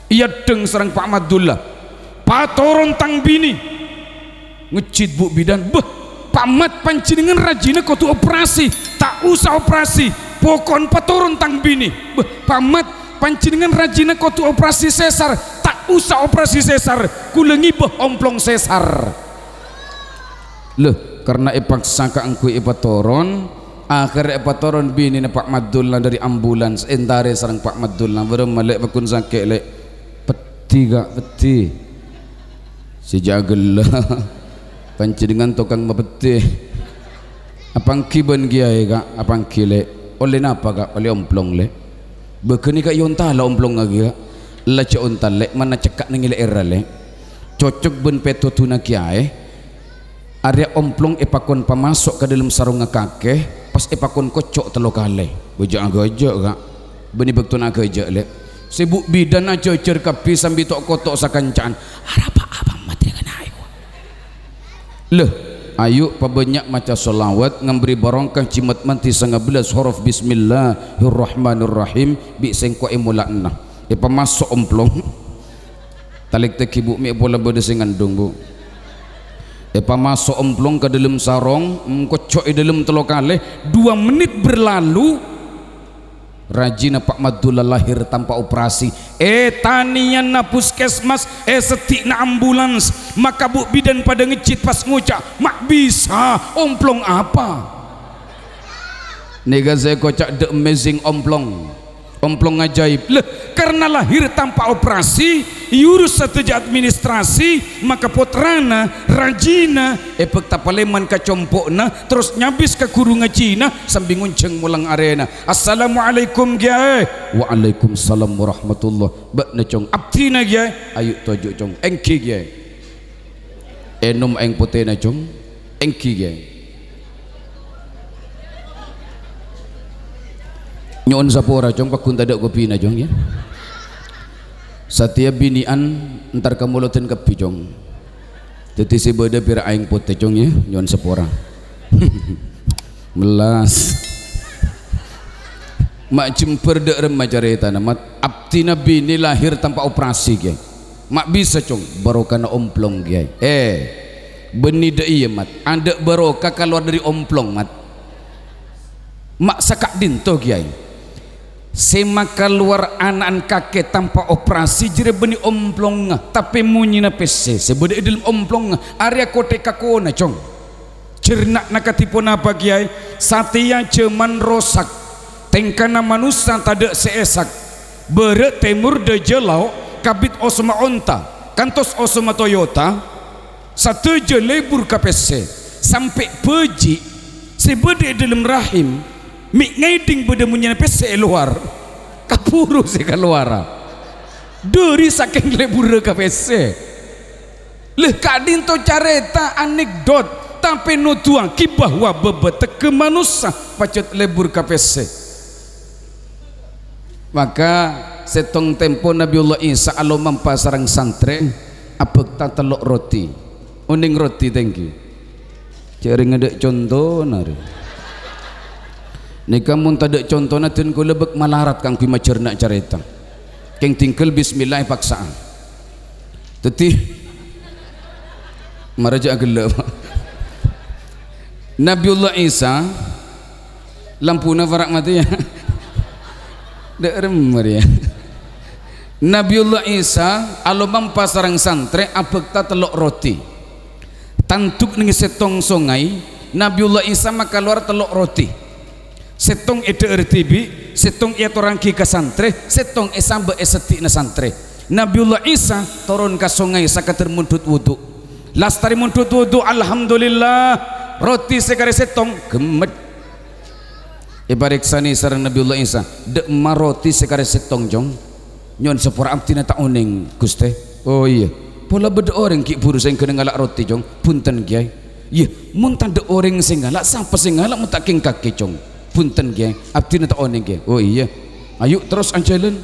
iya deng serang Pak Madullah patoron tang bini ngecit bu bidan beh pamat pancingan rajina kau tu operasi tak usah operasi pokon paturun tang bini pamat pancingan rajina kau tu operasi sesar tak usah operasi sesar kulengi omplong sesar Leh karena ipaksa ka angku ipatoron akhir ipatoron bini na Pak Madullah dari ambulans entare sarang Pak Madullah baru malek bakun sakit lek peti gak peti si jagel panci dengan tukang mapeti apang kiban giai kak apang kile oleh napa kak oleh omplong le bekeni kak yonta la omplong lagi kak la ce onta le mana cekak nengile era le cocok ben peto tuna kiai area omplong epakon pamasok ke dalam sarung kakek pas epakon kocok telo kale bejak agak kak beni bektun agak le sibuk bidan aja cer kapi sambil tok kotok sakancaan harapa abang mati dengan ayo leh ayo pabanyak maca solawat ngemberi barangkah cimat manti 19 huruf bismillahirrahmanirrahim bi sengko emulakna pamasok omplong talik teki bu mi bola bode singandung bu pamasok omplong ke dalam sarong kocok di dalam telokale 2 menit berlalu rajina Pak Madullah lahir tanpa operasi tanian na puskesmas setik na ambulans maka bu bidan pada ngecit pas ngucap mak bisa omplong apa nega saya kocak the amazing omplong ajaib leh karena lahir tanpa operasi yurus sateja administrasi maka potrana rajina pekta paleman ka compokna terus nyabis ke kurunga Cina sambil ngunceng mulang arena assalamualaikum giai waalaikumsalam warahmatullah bakna cong abtina giai ayo tojo cong engki giai enum eng potena cong engki giai nyon sapora cong pakun tadak kopi na cong ya setiap binian entar kamu loten kopi cong jadi si beda pira aing pote cong ya nyon sapora melas mak jemper dek remaja reta namat abdi nabi ini lahir tanpa operasi ya mak bisa cong barokana omplong ya beni de iya mat ada barokah keluar dari omplong mat mak sakak dinto kiai sema keluar anak kakek tanpa operasi jere beni omplong tapi munyi na pese sebeda dalam omplong area kote kakona cong cernak nakatipo napa kiai satya ceman rosak tengkana manusia tada seesak bere temur de jelau kabit osma onta kantos osma Toyota satu je lebur kapese sampai peji sebeda dalam rahim mik ngaiding beda munyana pese luar kapuru se keluar dari saking lebur ka pese leh kadin to careta anekdot tapi nutuang kibah wa bebet ke manusia pacet lebur ka pese maka setong tempo Nabiullah Isa alo mampa sarang santre apek ta telok roti uning roti tengki cari ngedek contoh nari nika mun tadak contohna ten ku lebek malarat kang pima cernak carita keng tingkel bismillah paksaan tetih maraja gelap Nabiullah Isa lampuna farak mati ya dek remar ya Nabiullah Isa alomam pasarang santre abekta telok roti tantuk ning setong songai Nabiullah Isa maka keluar telok roti setong ede RTB setong ia torangki ke santre setong sambe setik na santre Nabiullah Isa turun ke sungai sakater mundut wudu lastari mundut wudu alhamdulillah roti sekare setong gemet ibarik sani sareng Nabiullah Isa dek maroti sekare setong jong nyon sepura amtina tak uning Guste oh iya pola beda orang ki buru sing kena ngalak roti jong punten kiai iya mun tanda orang sing ngalak sapa sing ngalak mun tak king kaki jong punten geng abdi nata oning geng oh iya ayo terus anjelen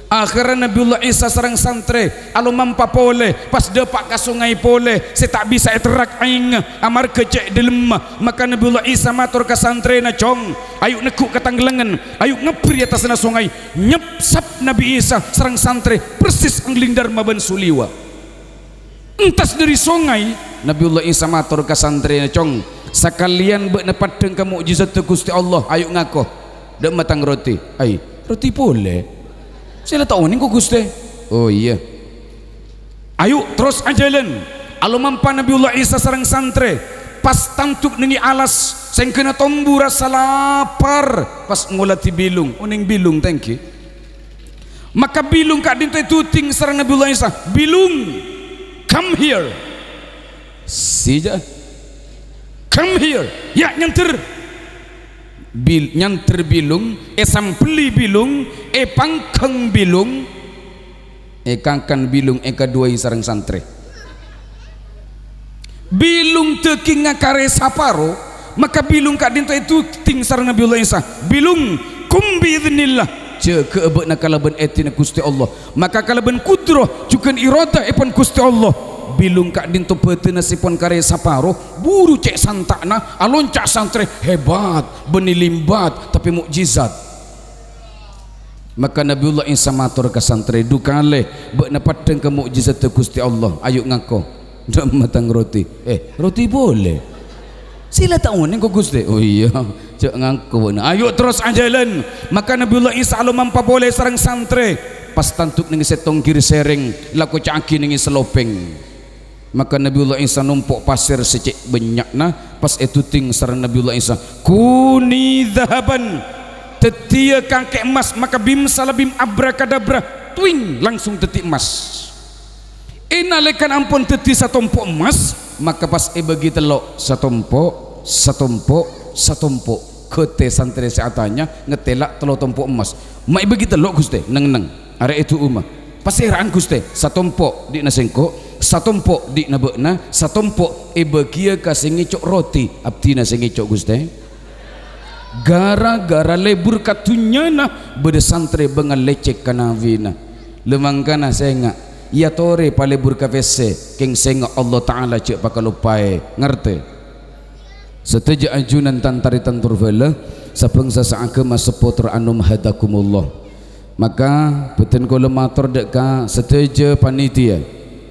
akhirnya Nabiullah Isa sarang santre alo mampa pole pas depak ke sungai pole saya tak bisa eterak aing amar kecek dilem maka Nabiullah Isa matur ke santre na cong ayo nekuk ke tanggelengan ayo ngepri atas na sungai nyepsap Nabi Isa sarang santre persis angling dharma ban suliwa entas dari sungai Nabiullah Isa matur ke santre na cong sekalian bek nepat dengan mukjizat Gusti Allah ayo ngakoh dek matang roti ay roti boleh saya tahu nih kok Gusti oh iya ayo terus ajalan alo mampa Nabiullah Isa sareng santre pas tantuk nini alas sing kena tombu rasa lapar pas ngolati bilung uning bilung tangki maka bilung kak dintai tuting sarang Nabiullah Isa bilung come here sija come here ya nyanter nyanter bilung sampeli bilung pangkeng bilung kangkan bilung kedua sarang santri bilung teki ngakare saparo maka bilung kak dinto itu ting sarang Nabiullah Isa bilung kumbi idznillah je keebek nakalaban etina Gusti Allah maka kalaban kudroh cukan iradah ipun Gusti Allah bilung kak dinto petena sipon kare saparo buru cek santakna alon cak santri hebat beni limbat tapi mukjizat maka Nabiullah Isa matur ke santri dukale bek napadeng ke mukjizat Gusti Allah ayo ngako matang roti roti boleh sila tahu nih kok Gusti oh iya cek ngaku ayo terus ajalan maka Nabiullah Isa alo mampa boleh sarang santri pas tantuk ning setong kiri sereng laku caki ning selopeng maka Nabiullah Isa numpuk pasir secek banyakna pas itu ting sarang Nabiullah Isa kuni zahaban tetia kangke emas maka bim salabim abrakadabra twing langsung tetik emas nalekan ampun teti satompo emas maka pas bagi telok satompo kete santri seatanya ngetelak telok tompo emas mai bagi telok Gusti neng are itu umah pasiraan Gusti satompo di nasengko satompo di nabekna satompo bagi kasingi cok roti abdina singi cok Gusti gara-gara lebur katunyana bede santri bengal lecek kanavina lemangkana senga ya tore palebur kafese keng senga Allah Ta'ala cek pakalupai ngerti seteja ajunan tantari tantur vela sabangsa saagama seputra anum hadakumullah maka beten kula matur deka seteja panitia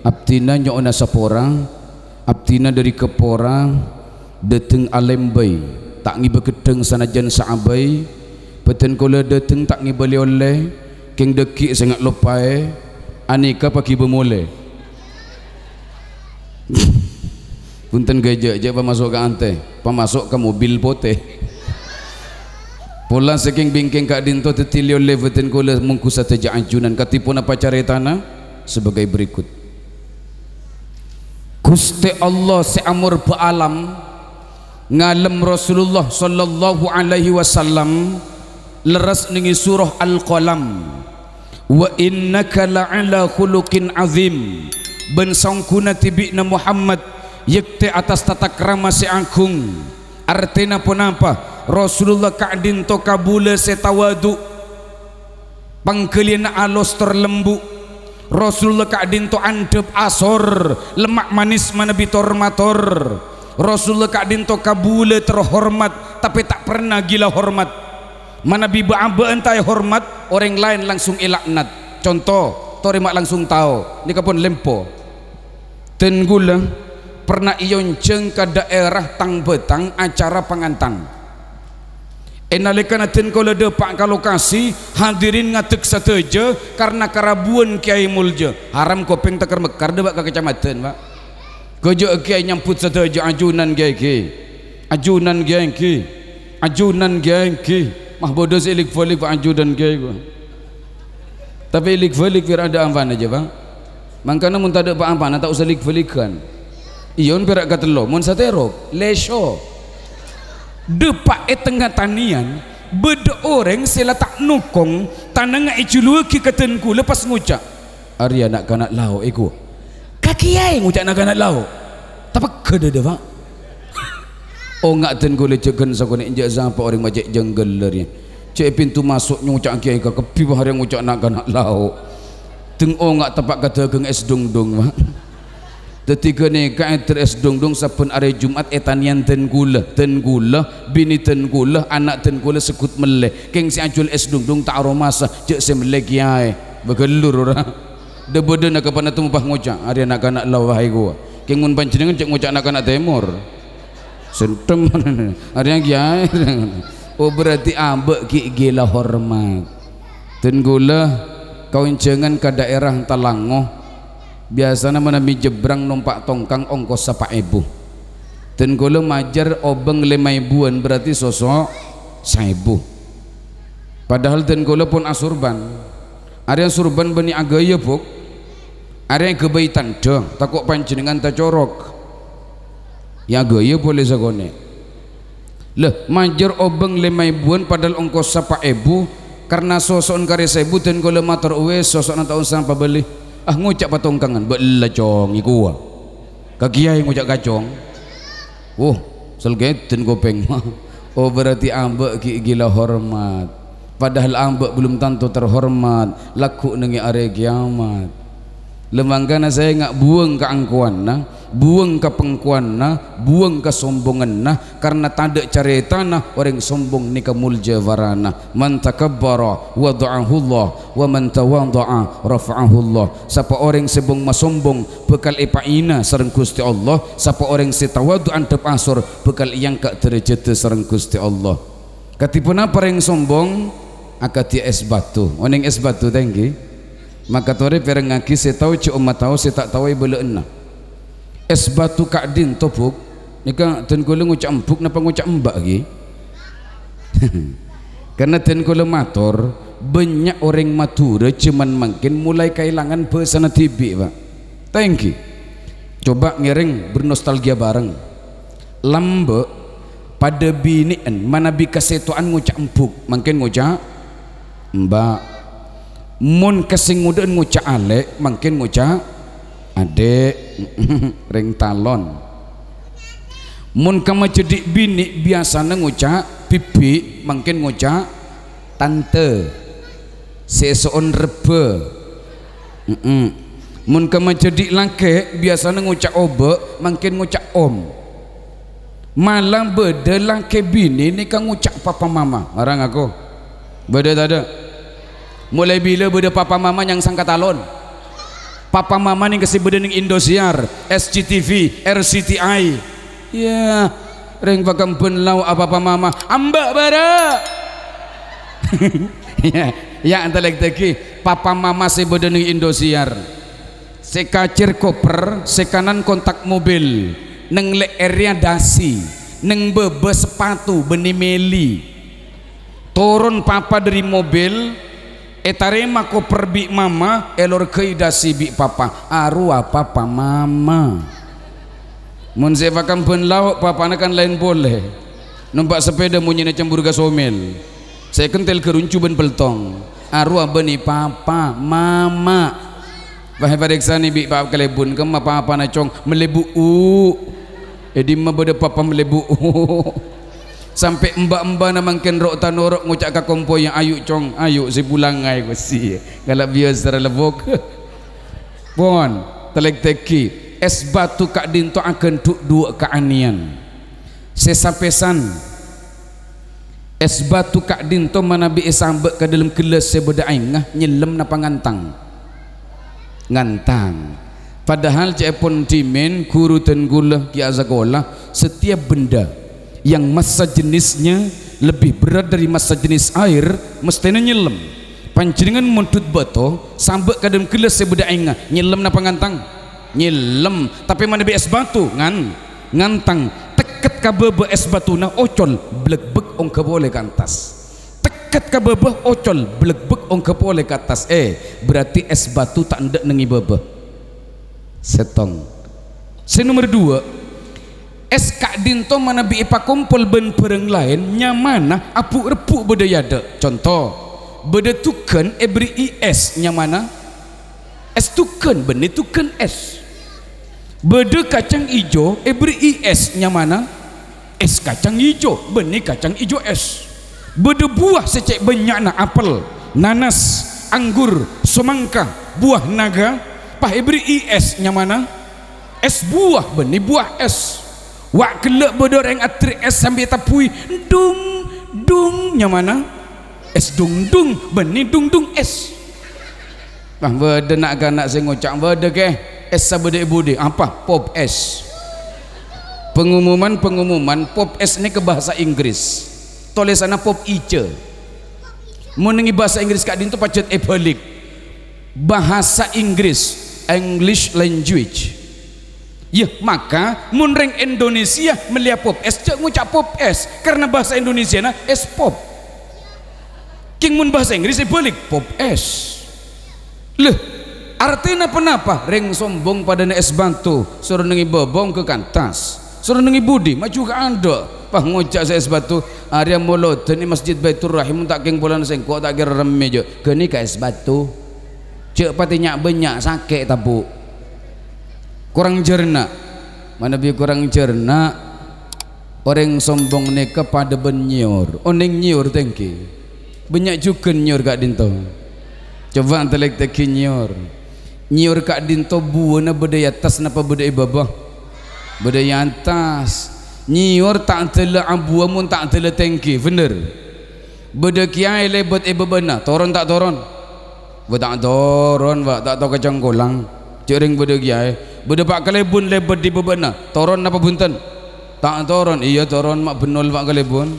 abtina nyona sapora abtina dari kepora deteng alembai tak ngibe gedeng sanajan saabai beten kula deteng tak ngibali oleh keng deki sangat lupai anika pagi bemule punten gajah aja pemasuk ke ante pemasuk ke mobil pote pola saking bingking kak dinto tetilio levetin kula mungkus sateja anjunan katipun apa caritana sebagai berikut Gusti Allah seamur baalam ngalem Rasulullah sallallahu alaihi wasallam leres ningi surah Al-Qalam wa innaka la'ala khuluqin azim ben sangkuna tibina Muhammad yakti atas tata krama si agung artina pun apa Rasulullah ka'din to kabula setawadu pangkelina alos terlembu Rasulullah ka'din to andep asor lemak manis manabi tormator Rasulullah ka'din to kabula terhormat tapi tak pernah gila hormat mana biba amba entai hormat orang lain langsung ilaknat contoh torimak langsung tahu ni kapun lempo tenggula pernah ionceng ke daerah tang betang acara pangantang enalekan ten kola depak kalau kasih hadirin ngatek sateja karena karabuan Kiai Mulja haram kopeng tekar mekar debak ke kecamatan pak gojo Kiai nyamput sateja ajunan Kiai ajunan Kiai mah bodoh si ilik folik pak ajudan Kiai gua tapi ilik folik biar ada ampan aja bang makanya mun tak ada pak ampan tak usah ilik folikan iyon berak katelo mun saterok lesho depak tengah tanian beda orang sila tak nukong tanang iculuki katenku lepas ngucak Arya nak kanak lau ego kaki ai ngucak nak kanak lau tapi kedede pak oh ngak ten gole cegen sakone injak sampai orang majek jenggelernya cek pintu masuk ngucak Kiai ka kepi bahar yang ngucak nak kanak lau teng oh ngak tepak kata geng es dongdong pak Detiga ni kaiter es dongdong saben hari Jumat etanian ten gula bini ten gula anak ten gula sekut meleh keng si ajul es dongdong tak aromasa cek se meleh kiai begelur ora de boden nak pana tumpah ngocak hari anak anak lawah gua keng mun panjenengan cek ngocak anak anak timur sentem hari yang kiai oh berarti ambek ki gila hormat ten gula kau jangan ke daerah Talangoh biasanya menami jebrang numpak tongkang ongkos 1.000 dan kalau majar obeng 5.000-an berarti sosok 1.000. Padahal dan kalau pun asurban ada yang surban bani agaya puk, ada yang kebaitan dah takut panjenengan tak corok ya agaya boleh sagone lah majar obeng 5.000-an padahal ongkos sapa ibu karena sosok kare 1.000 dan kalau matur uwe sosok nang taun sampai beli ngucap patongkangan bela cong iku kakiai ngucap kacong selget dan kopeng oh berarti ambek gila hormat. Padahal ambek belum tentu terhormat laku nengi are kiamat. Lemangkana saya ngak buang ke angkuan nah, buang ke pengkuan nah, buang ke sombongan nah, karena tanda carita nah orang sombong ni kamulja varana. Man takabbara wada'ahu Allah wa man tawadha'a rafa'ahu Allah. Siapa orang sebong masombong bekal ipaina sareng Gusti Allah, siapa orang setawadu antep asur bekal yang kak derajat sareng Gusti Allah. Katipun apa yang sombong akati es batu oning es batu tangki maka tore pereng ngaki saya tahu cik umat tahu saya tak tahu bela enna es batu kak din topuk nika ten kula ngucap empuk napa ngucap mbak lagi karena ten kula matur banyak orang Madura cuman makin mulai kehilangan pesana TV pak tangki coba ngereng bernostalgia bareng lambe pada binian mana bi kasetuan ngucap empuk makin ngucap mbak mun kesing mudaan ngucap alek makin ngucap adek ring talon mun kama cedik bini biasanya ngucap pipi makin ngucap tante sesoon rebe mun kama cedik laki biasanya ngucap obe makin ngucap om malah beda laki bini ni kan ngucap papa mama orang aku beda tak ada mulai bila beda papa mama yang sangka talon papa mama ni kasih beda ning Indosiar SCTV RCTI ya reng pakam penlau apa papa mama ambak bara ya antara lagi papa mama si beda ning Indosiar sekacir koper sekanan kontak mobil neng le area dasi neng bebe sepatu beni meli turun papa dari mobil etarema ko perbi mama elor keidasi bi papa arua papa mama mun sevakan penlauk papa kan lain boleh numpak sepeda munyi cembur gasomel saya kentel keruncu ben peltong arua beni papa mama bahaya padeksani bi papa kelebun kema papa na cong melebu edi ma beda papa melebu sampai mbak-mbak na mangken rok tanorok ngucak ka kompo yang ayu cong ayu si pulangai ko si kalau biasa lebok bon telek teki es batu kak dinto akan tuk dua keanian sesapesan es batu kak dinto mana bi esambek ke dalam kelas sebeda aing nyelem na pangantang ngantang padahal cepon timen guru dan gula ki azagola setiap benda yang massa jenisnya lebih berat dari massa jenis air mestinya nyelam panjenengan muntut bato sambek kadang kelas sebeda aing nyelam na pangantang nyelam tapi mana bi es batu ngantang teket ka bebe es batu na ocol blegbek ong ka boleh ke atas teket ka bebe ocol blegbek ong ka boleh ke atas berarti es batu tak ndak nengi bebe setong nomor 2 es kak dinto mana bi ipa kumpul ben pereng lain nyamana apu repuk beda yada contoh beda tuken ebri es nyamana es tuken beni tuken es beda kacang ijo ebri es nyamana es kacang ijo beni kacang ijo es beda buah secek banyak na apel nanas anggur semangka buah naga pah ebri es nyamana es buah beni buah es wak kelak bodoreng atri es sambil tapui dung nyamana es dung beni dung es bah beda nak ganak saya ngocak beda ke es sabede bude apa pop es pengumuman pop es ni ke bahasa Inggris tulisannya pop ice menengi bahasa Inggris kak dinto pacet balik bahasa Inggris English language Ya, maka munreng Indonesia melihat pop es cek ngucap pop es karena bahasa Indonesia na es pop. King mun bahasa Inggris balik pop es. Leh, artinya kenapa? Reng sombong pada es batu, suruh nengi bobong ke kantas, suruh nengi budi maju ke anda. Pah ngocak saya es batu, area molot ini masjid Baitur Rahim tak king bulan sengko tak kira reme je. Keni ke es batu, cek patinya banyak sakit tabu. Kurang cerna, mana bi kurang cerna. Orang sombong ni kepada benyor, oneng nyor tengki, banyak juga nyor gak dinto. Coba antelek teki nyor kak dinto buana budaya atas napa budaya bawah, budaya atas. Nyor tak antela abu amun tak antela tengki, bener. Budaya kiai lebet bebana, toron tak toron, tak toron, tak tahu kacang kolang. Cering budaya kiai. Beda pak kalebun lebet di bebana toron apa bunten tak toron iya toron mak benol pak kalebun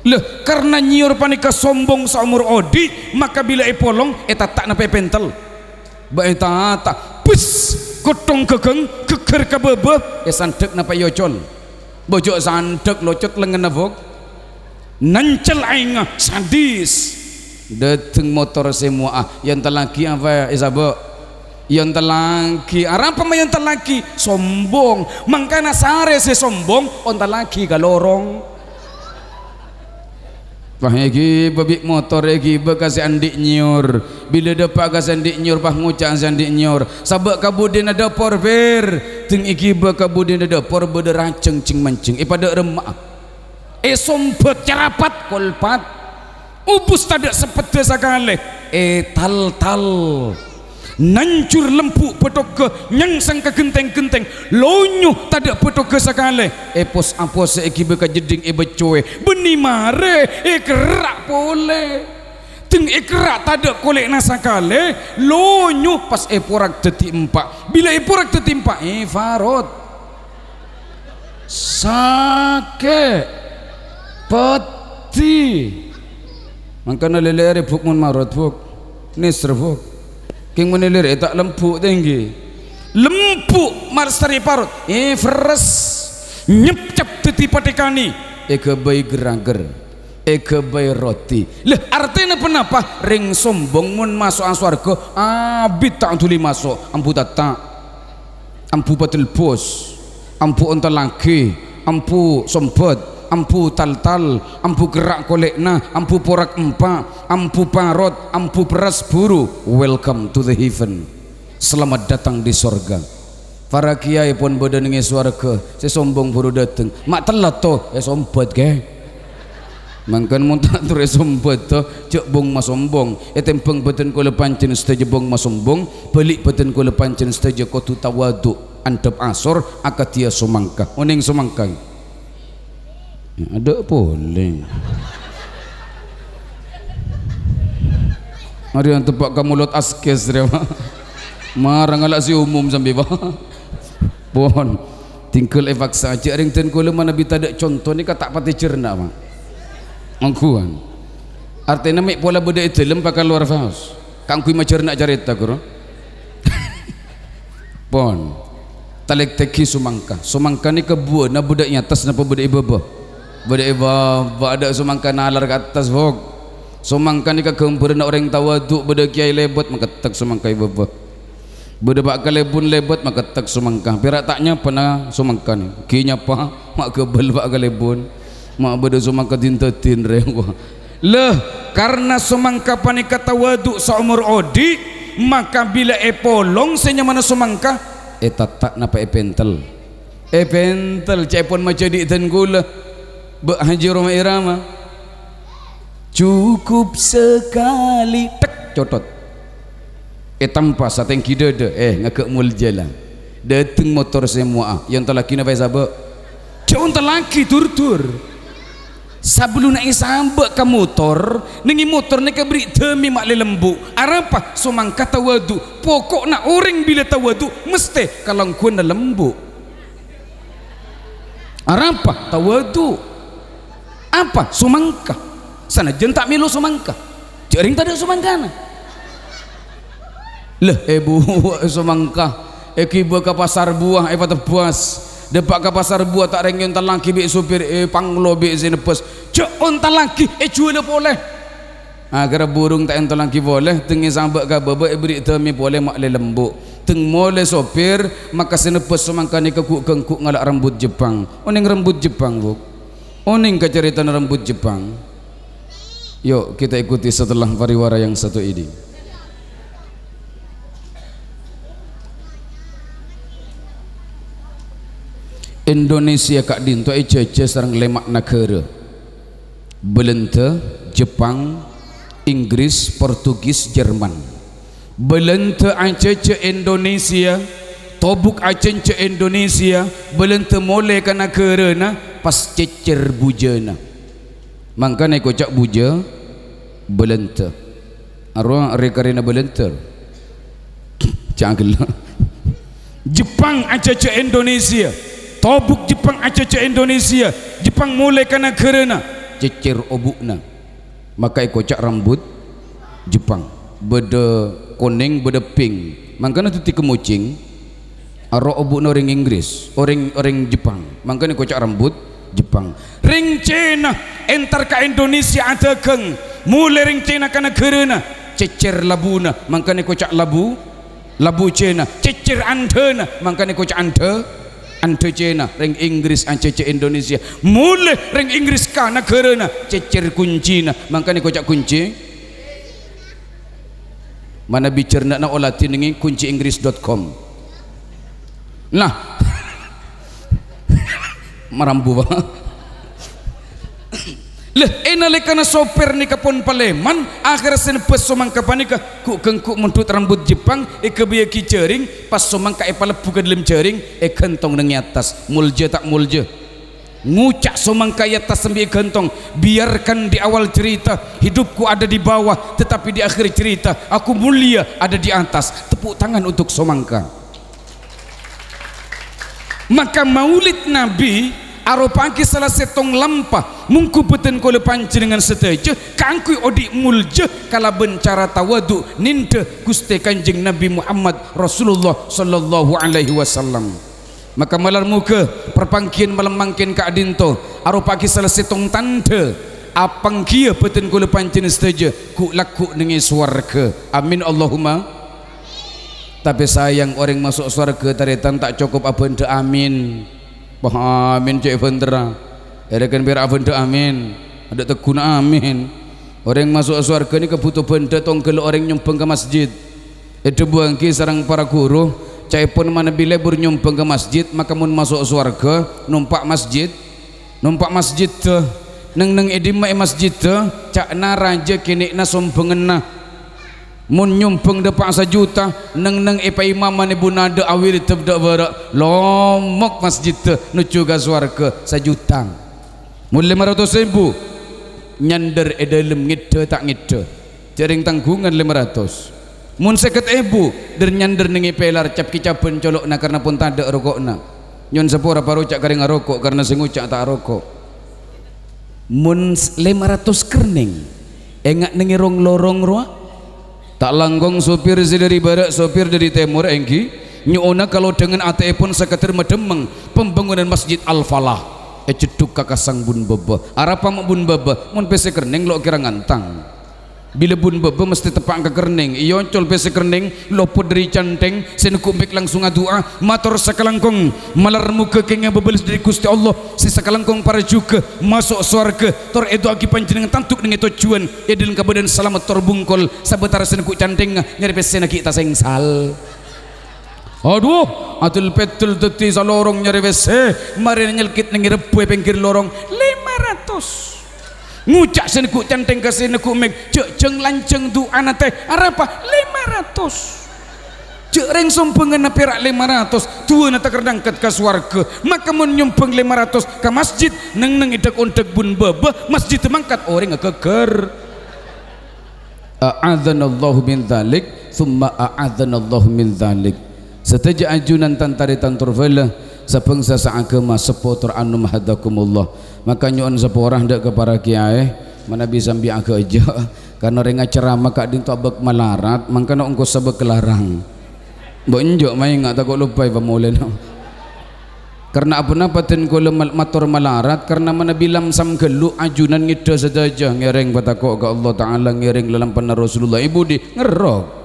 leh karena nyiur panika sombong seumur odi maka bila epolong eta tak nape pentel ba eta tak pus kotong kegeng keker kabebe sandek napa yocol bojok sandek locot lengan navok nancel aing sadis dateng motor semua yang telaki apa isabo yang telaki apa yang telaki sombong mangkana sare se sombong on telaki galorong pah egi babik motor egi bekas andik nyur bila depak kas andik nyur pah ngucak andik nyur sabak kabudin ada por ber ting egi bekabudin ada por bederaceng cing mancing pada remak sombet carapat kolpat ubus tadak sepeda sakale tal nancur lempuk petok ke nyangsang ke genteng-genteng lonyo tadak petok ke sakale pos apos eki beka jeding becoe beni mare kerak pole teng kerak tadak kolek nasakale lonyo pas porak tetimpa bila porak tetimpa farod sake peti mangkana lelere buk mun marot buk nisr buk king menelir tak lempuk tinggi lempuk marsari parut fresh nyepcap teti patikani kebai gerager kebai roti lah artinya kenapa ring sombong mun masuk aswarga abit tak tuli masuk ampu tata ampu patil pos ampu onta laki ampu sompet ampu tal-tal, ampu gerak kolekna, ampu porak empa, ampu parot, ampu peras buru. Welcome to the heaven. Selamat datang di sorga. Para kiai pun berdengi swarga. Saya sombong buru datang. Mak telat toh, sompet ke? Mangkan muntah tu sompet toh, cek bong mas sombong. Tempeng beten ko lepancen stage bong mas sombong, balik beten ko lepancen stage ko tu tawadu. Antep asor akatia sumangka. Oning sumangka. Ya, ada boleh. Hari yang tepak kamu lot askes dia marang alak si umum sampai bah. Pohon tinggal evak saja. Ring ten kule mana bita ada contoh ni kata pati cerna mak. Angkuan. Artinya mek pola beda itu lempakan luar faus. Kangkui macerna cerita kuro. Pohon. Talek teki sumangka. Sumangka ni kebuan na budaknya atas napa budak ibu. Budak ibu ada sumangka nalar ke atas bok. Sumangka ni kegempur na orang tawaduk budak kiai lebot maketek sumangka ibu. Budak bak kalebun lebot maketek sumangka. Pirak taknya pernah sumangka ni. Kinya pa mak kebel bak kalebun. Mak budak sumangka tintetin reng. Leh karena sumangka panika tawaduk seumur odi maka bila polong senya mana sumangka tatak napa pentel. Pentel cepon macam di dan gula. Bek Haji Roma Irama cukup sekali tek cotot tanpa sateng kidada ngakak mul jalan dateng motor semua yang telaki na sabak jauh telaki tur-tur sebelum naik sambak ke motor nengi motor ni beri demi mak lembu arapa sumangka tawadu pokok nak orang bila tawadu mesti kalau kuan lembu arapa tawadu apa sumangka sana jentak milu sumangka jaring tak ada sumangka na leh ibu sumangka kiba ke pasar buah patah puas depak ke pasar buah tak rengin talangki bi supir panglo bi zinepes cek on talangki cuana boleh agar burung tak entol lagi boleh tengi sambak ke baba beri temi boleh mak le lembuk teng mole sopir maka sinepes semangkani kekuk kengkuk ngalak rambut Jepang oning rambut Jepang bu oning kecerita rambut Jepang. Yuk kita ikuti setelah pariwara yang satu ini. Indonesia kak dinto cece sarang lemak negara belente Jepang Inggris Portugis Jerman belente cece Indonesia tobuk cece Indonesia belente mole kana kerana pas cecer bujana mangkane kocak buja belente arwah rekarina belente cangkel Jepang cece Indonesia tobuk Jepang cece Indonesia Jepang mulai kana kerana cecer obukna maka kocak rambut Jepang beda kuning beda pink mangkana tuti kemucing arwah obukna orang Inggris orang Jepang mangkana kocak rambut Jepang ring Cina entar ke Indonesia ada keng mulai ring Cina kana kerana cecer labuna mangkana kocak labu Cina cecer antena mangkana kocak ante Cina ring Inggris cece Indonesia mulai ring Inggris kana kerana cecer kunci na mangkana kocak kunci mana bicara na olatin ini kunciinggris.com nah marambu ba leh enalekana sopir ni kapon Paleman akhir senepes somang kapanika ku kengkuk mentut rambut Jepang kebiya kicering pas somang ka epalepu ke dalam cering kentong nang atas mulja tak mulja ngucak somang ka atas sambil kentong biarkan di awal cerita hidupku ada di bawah tetapi di akhir cerita aku mulia ada di atas tepuk tangan untuk somangka. Maka maulid Nabi aropaki salah setong lampah mungku peten kole panci dengan seteje kangkui odi mulje kala bencara tawadu ninte Gusti Kanjeng Nabi Muhammad Rasulullah sallallahu alaihi wasallam. Maka malar muka perpangkian malam mangkin ka adinto aropaki salah setong tante apang kia peten kole panci seteje ku laku dengan swarga amin Allahumma. Tapi sayang orang masuk surga taretan tak cukup apa ente amin amin cek vendera erekan biar apa ente amin ada tekuna amin orang masuk surga ni kebutuh benda tong kalau orang nyumpeng ke masjid itu buangki sarang para guru cek pun mana bila bernyumpeng ke masjid maka mun masuk surga numpak masjid tu neng edima masjid tu cak na raja kini na sombengena mun nyumpeng depan sejuta neng epa imam ni bunada awil tebdak barak lomok masjid tu nuju ke swarga sejuta mun 500.000 nyander edalem ngide tak ngide jaring tanggungan 500 mun 50.000 der nyander nengi pelar cap kicapen colok na karena pun tak ada rokok na nyon sepura paru cak karing rokok karena sengucak tak rokok mun 500 kerning engat nengi rong lorong roa tak langgong sopir dari barat sopir dari timur engki nyona kalau dengan ATE pun seketir medemeng pembangunan Masjid Al-Falah ceduk kakasang bun baba arapa mak bun baba mun pese kerning lo kira ngantang bila bun baba mesti tepak ke kerning iyo col pese kerning lopot dari canteng senekuk langsung adua mator sakalangkong malar muka kengnya bebelis dari Gusti Allah si sakalangkong para juga masuk surga tor edo aki panjenengan tantuk dengan tujuan edil kabadan selamat tor bungkol sabetar senekuk canteng nyari pese nak kita sengsal aduh atul petul teti salorong nyari pese mari nyelkit nengi rebue pengkir lorong 500 ngucak senekuk canteng ke senekuk mek cek jeng lanceng du anate arapa 500 cek reng sompengan perak 500 tua nata kerdangkat ke swarga maka mun nyumpeng 500 ke masjid neng idak ontek bun baba masjid mangkat orang keker a'adzanallahu min dzalik thumma a'adzanallahu min dzalik seteja ajunan tantari tanturfala sapengsa saagama sepotor anum hadakumullah maka nyon seporah dak ke para kiai mana bisa biak ke aja karena renga ceramah kak din tabak malarat mangkana ongko sabek kelarang Bonjok main ngak takut lupa pamulin. Karena apa napa ten kula matur malarat karena mana bilam sam gelu ajunan ngida saja ngereng batakok ke Allah Taala ngereng dalam pana Rasulullah ibu di ngerok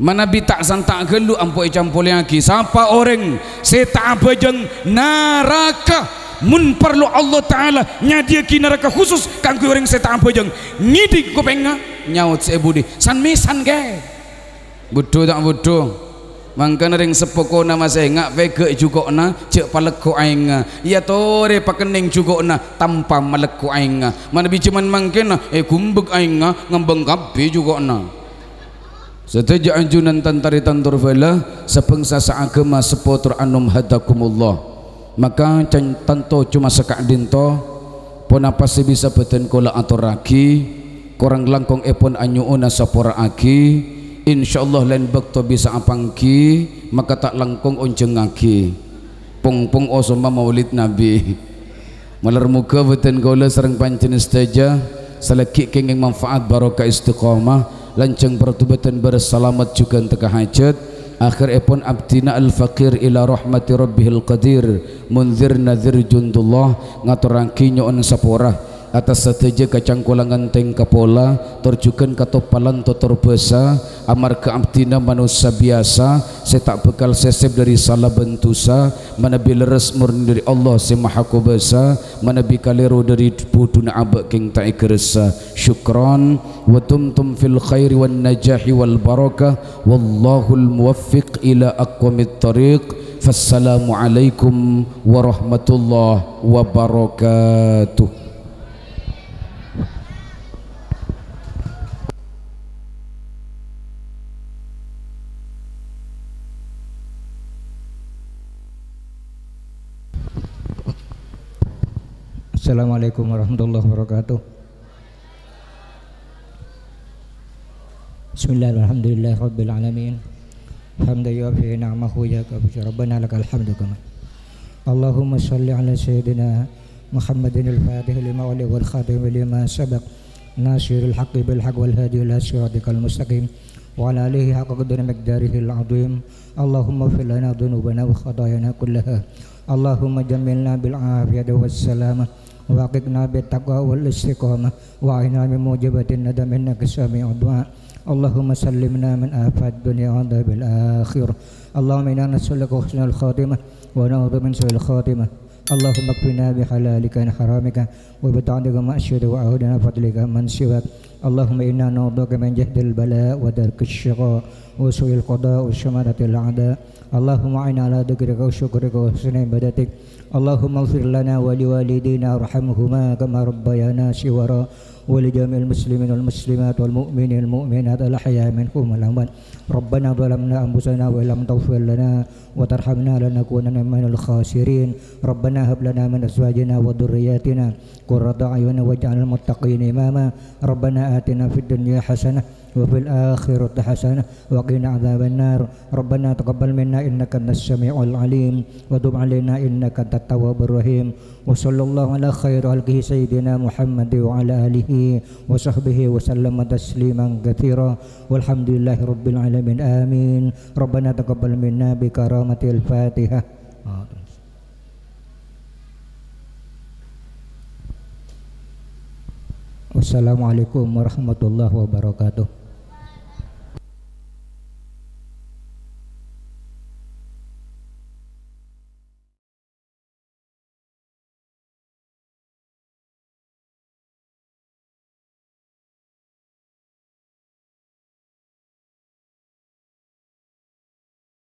mana bi tak santak gelu ampoi campur lagi siapa orang seta bajeng neraka mun perlu Allah Taala nyadiaki neraka khusus kanggo orang seta bajeng ngidik kopenga nyaut si ibu di san mesan ge bodoh tak bodoh mangkana ring sepokona masih ngak vege juga na cek paleko aing ya tore pakening juga na tanpa maleko aing mana bicuman mangkena kumbek aing ngembeng kabe juga na seteja anjunan tantari tantur vela sepengsa saagama sepotur anum hadakumullah maka tanto cuma sekak dinto pun apa sih bisa beten kola atur raki korang langkong epon anyuuna sapora aki insyaallah lain bakto bisa apangki maka tak langkong onjeng aki pung osoma maulid nabi malar muka beten kaula sareng pancen istaja salaki kenging manfaat barokah istiqamah lanceng pertubatan bersalamat juga teka hajat akhir epon abdina al faqir ila rahmati rabbihil qadir munzir nadhir jundullah ngaturangki nyoon sapora atas sateja kacang kulangan teng kapola terjukan katopalan totor besa amar ke abdina manusia biasa saya tak bekal sesep dari salah bentusa mana bileres murni dari Allah si maha kubasa mana bikaliru dari buduna abak king tak ikresa syukran wa tumtum fil khairi wan najahi wal barakah wallahul muwaffiq ila aqwamit tariq fassalamu alaikum warahmatullahi wabarakatuh. Assalamualaikum warahmatullahi wabarakatuh. Bismillahirrahmanirrahim. Rabbil alamin. Hamdan yuafi ni'amahu ya kafi rabbana lakal hamdu kama. Allahumma shalli ala sayyidina Muhammadin al-Fatih lima wal khatim lima sabaq nasirul haqqi bil haqq wal hadi ila siratikal mustaqim wa ala alihi haqqa qadri miqdarihi al-azim. Allahumma fil lana dhunubana wa khatayana kullaha. Allahumma jammilna bil afiyati was salamah وَأَقِقْنَا بِالتَّقْوَى وَالِاسْتِقَامَةِ وَأَعِنَا مِنْ مُوجِبَاتِ الندم إنك سميع الدعاء اللهم سلمنا من آفات الدنيا وعذاب الآخرة اللهم إنا نسألك حسن الخاتمة ونعوذ من سوء الخاتمة اللهم اكفنا بحلالك عن حرامك وبطاعتك ما أشهد وأعوذنا بفضلك من سواك اللهم إنا نعوذك من جهد البلاء ودرك الشقاء وسوء القضاء وشماتة الأعداء اللهم أعنا على ذكرك وشكرك وحسن عبادتك اللهم اغفر لنا ولوالدينا وارحمهما كما ربيانا صغارا ولجميع المسلمين والمسلمات والمؤمنين والمؤمنات الأحياء منهم والأموات ربنا ظلمنا أنفسنا وإن لم تغفر لنا وترحمنا لنكونن من الخاسرين ربنا هب لنا من أزواجنا وذرياتنا قرة أعين واجعلنا للمتقين إماما ربنا آتنا في الدنيا حسنة وفي الآخرة حسنة وقنا عذاب النار ربنا تقبل منا إنك أنت السميع العليم وتب علينا إنك أنت التواب الرحيم وصلى الله على خير خلقه سيدنا محمد وعلى آله وصحبه وسلم تسليما كثيرا والحمد لله رب العالمين آمين ربنا تقبل منا بكرامة الفاتحة. Wassalamualaikum warahmatullahi wabarakatuh.